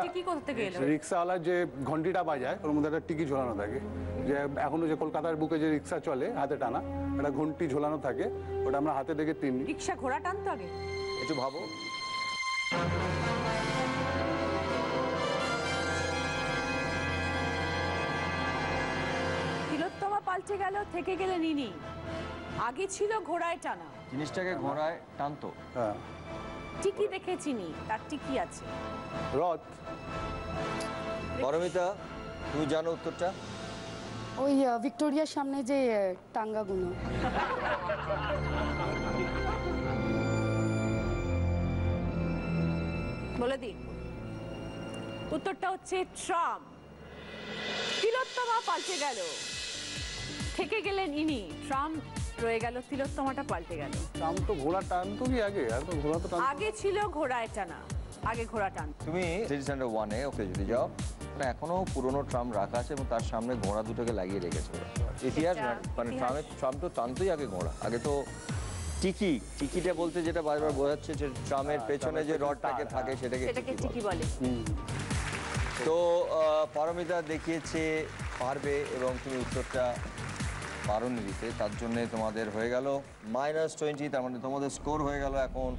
টিকি কোথা থেকে এলো? রিক্সাওয়ালার যে ঘন্টিটা বাজায় ওর মধ্যে একটা টিকি ঝোলানো থাকে, যে এখনো যে কলকাতার বুকে যে রিক্সা চলে হাতে টানা, একটা ঘন্টি ঝোলানো থাকে, ওটা আমরা হাতে দেখে তিন। রিক্সা ঘোড়া টানতো আগে? একটু ভাবো। তিলোত্তমা পাল্টে গেল, থেকে গেলেন ইনি। আগে ছিল ঘোড়ায় টানা, জিনিসটাকে ঘোড়ায় টানতো। হ্যাঁ। টিকি দেখেছিনি, তার টিকি আছে। রথ। পারমিতা, তুমি জানো উত্তরটা? ওই ভিক্টোরিয়ার সামনে যে টাঙ্গাগুলো। বলে দিই, উত্তরটা হচ্ছে ট্রাম। তিলোত্তমা পাল্টে গেল, থেকে গেলেন ইনি। ট্রাম রয়ে গেল, তিলোত্তমাটা পাল্টে গেল। ট্রাম তো ঘোড়া টানতো কি আগে? আর তো ঘোড়া তো আগে ছিল ঘোড়ায় টানা, আগে ঘোড়া টানতো। তুমি সিটি সেন্টার 1-এ ওকে যদি যাও, এখনো পুরনো ট্রাম রাখা আছে এবং তার সামনে ঘোড়া দুটোকে লাগিয়ে রেখেছে ওরা। ইতিহাস মানে ট্রাম তো টানতোই আগে ঘোড়া। আগে তো টিকিটা বলতে যেটা বারবার বোঝাচ্ছে যে ট্রামের পেছনে যে রডটাকে থাকে সেটাকে টিকি বলে। তো পারমিতা দেখিয়েছে পারবে এবং তুমি উত্তরটা পারোনি দিতে, তার জন্য তোমাদের হয়ে গেল -20। তার মানে তোমাদের স্কোর হয়ে গেল এখন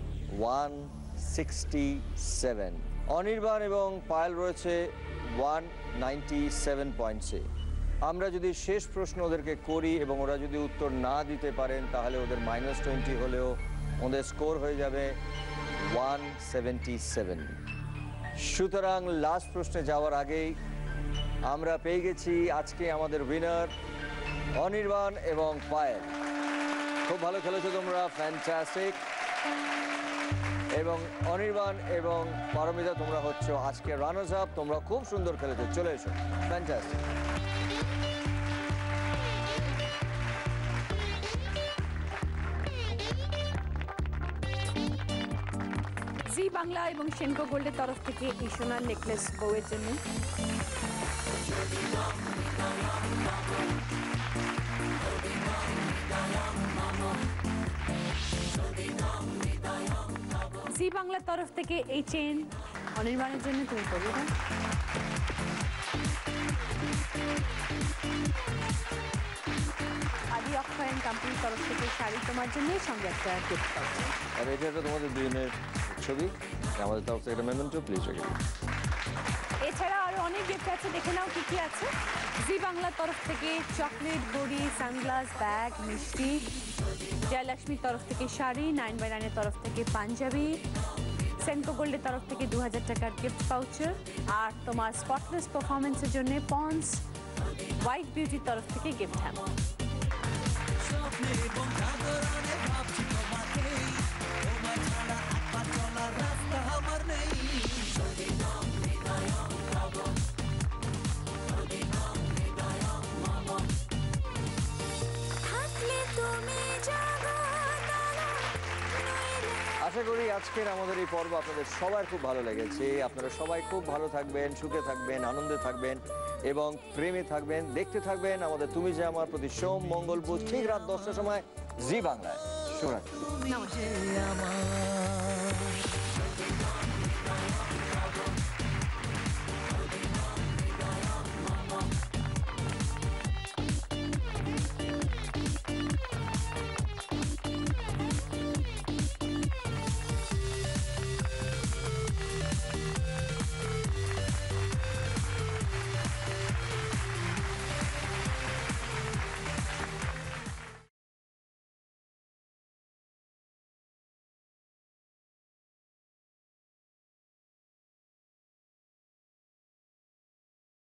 167। অনির্বাণ এবং পায়েল রয়েছে 197 পয়েন্টসে। আমরা যদি শেষ প্রশ্ন ওদেরকে করি এবং ওরা যদি উত্তর না দিতে পারেন তাহলে ওদের -20 হলেও ওদের স্কোর হয়ে যাবে 177। সুতরাং লাস্ট প্রশ্নে যাওয়ার আগেই আমরা পেয়ে গেছি আজকে আমাদের উইনার অনির্বাণ এবং পায়েল। খুব ভালো খেলেছো তোমরা, ফ্যান্টাস্টিক। এবং অনির্বাণ এবং পারমিতা তোমরা হচ্ছে আজকে রানার্স আপ। তোমরা খুব সুন্দর খেলেছো, চলে এসো, ফ্যান্টাস্টিক। জি বাংলা এবং সেনকো গোল্ডের তরফ থেকে এই সোনার নেকলেস বউয়ের জন্য। জি বাংলার তরফ থেকে এই চেন অনির্বাণের জন্য, তুমি করবে না? আদি অক্ষয় কোম্পানির তরফ থেকে শাড়ি তোমার জন্য, সঙ্গে একটা গিফট পাচ্ছি। আর এটা একটা তোমাদের দুজনের ছবি, আমাদের তরফ থেকে একটা মেমেন্টো, প্লিজ রেখে দিন। এছাড়া আরো অনেক গিফট আছে, দেখে নাও কি কি আছে। জি বাংলার তরফ থেকে চকলেট, বড়ি, সানগ্লাস, ব্যাগ, মিষ্টি। জয়লক্ষ্মীর তরফ থেকে শাড়ি, 9x9 এর তরফ থেকে পাঞ্জাবি, সেনকো গোল্ডের তরফ থেকে 2000 টাকার গিফট ভাউচার, আর তোমার স্পটলেস পারফরমেন্সের জন্য পন্ডস হোয়াইট বিউটির তরফ থেকে গিফট হ্যাম্পার। আশা করি আজকের আমাদের এই পর্ব আপনাদের সবার খুব ভালো লেগেছে। আপনারা সবাই খুব ভালো থাকবেন, সুখে থাকবেন, আনন্দে থাকবেন এবং প্রেমে থাকবেন। দেখতে থাকবেন আমাদের তুমি যে আমার প্রতি সোম, মঙ্গল, বুধ ঠিক রাত 10টার সময় জি বাংলায়। শুভরাত্রি। নমস্কার।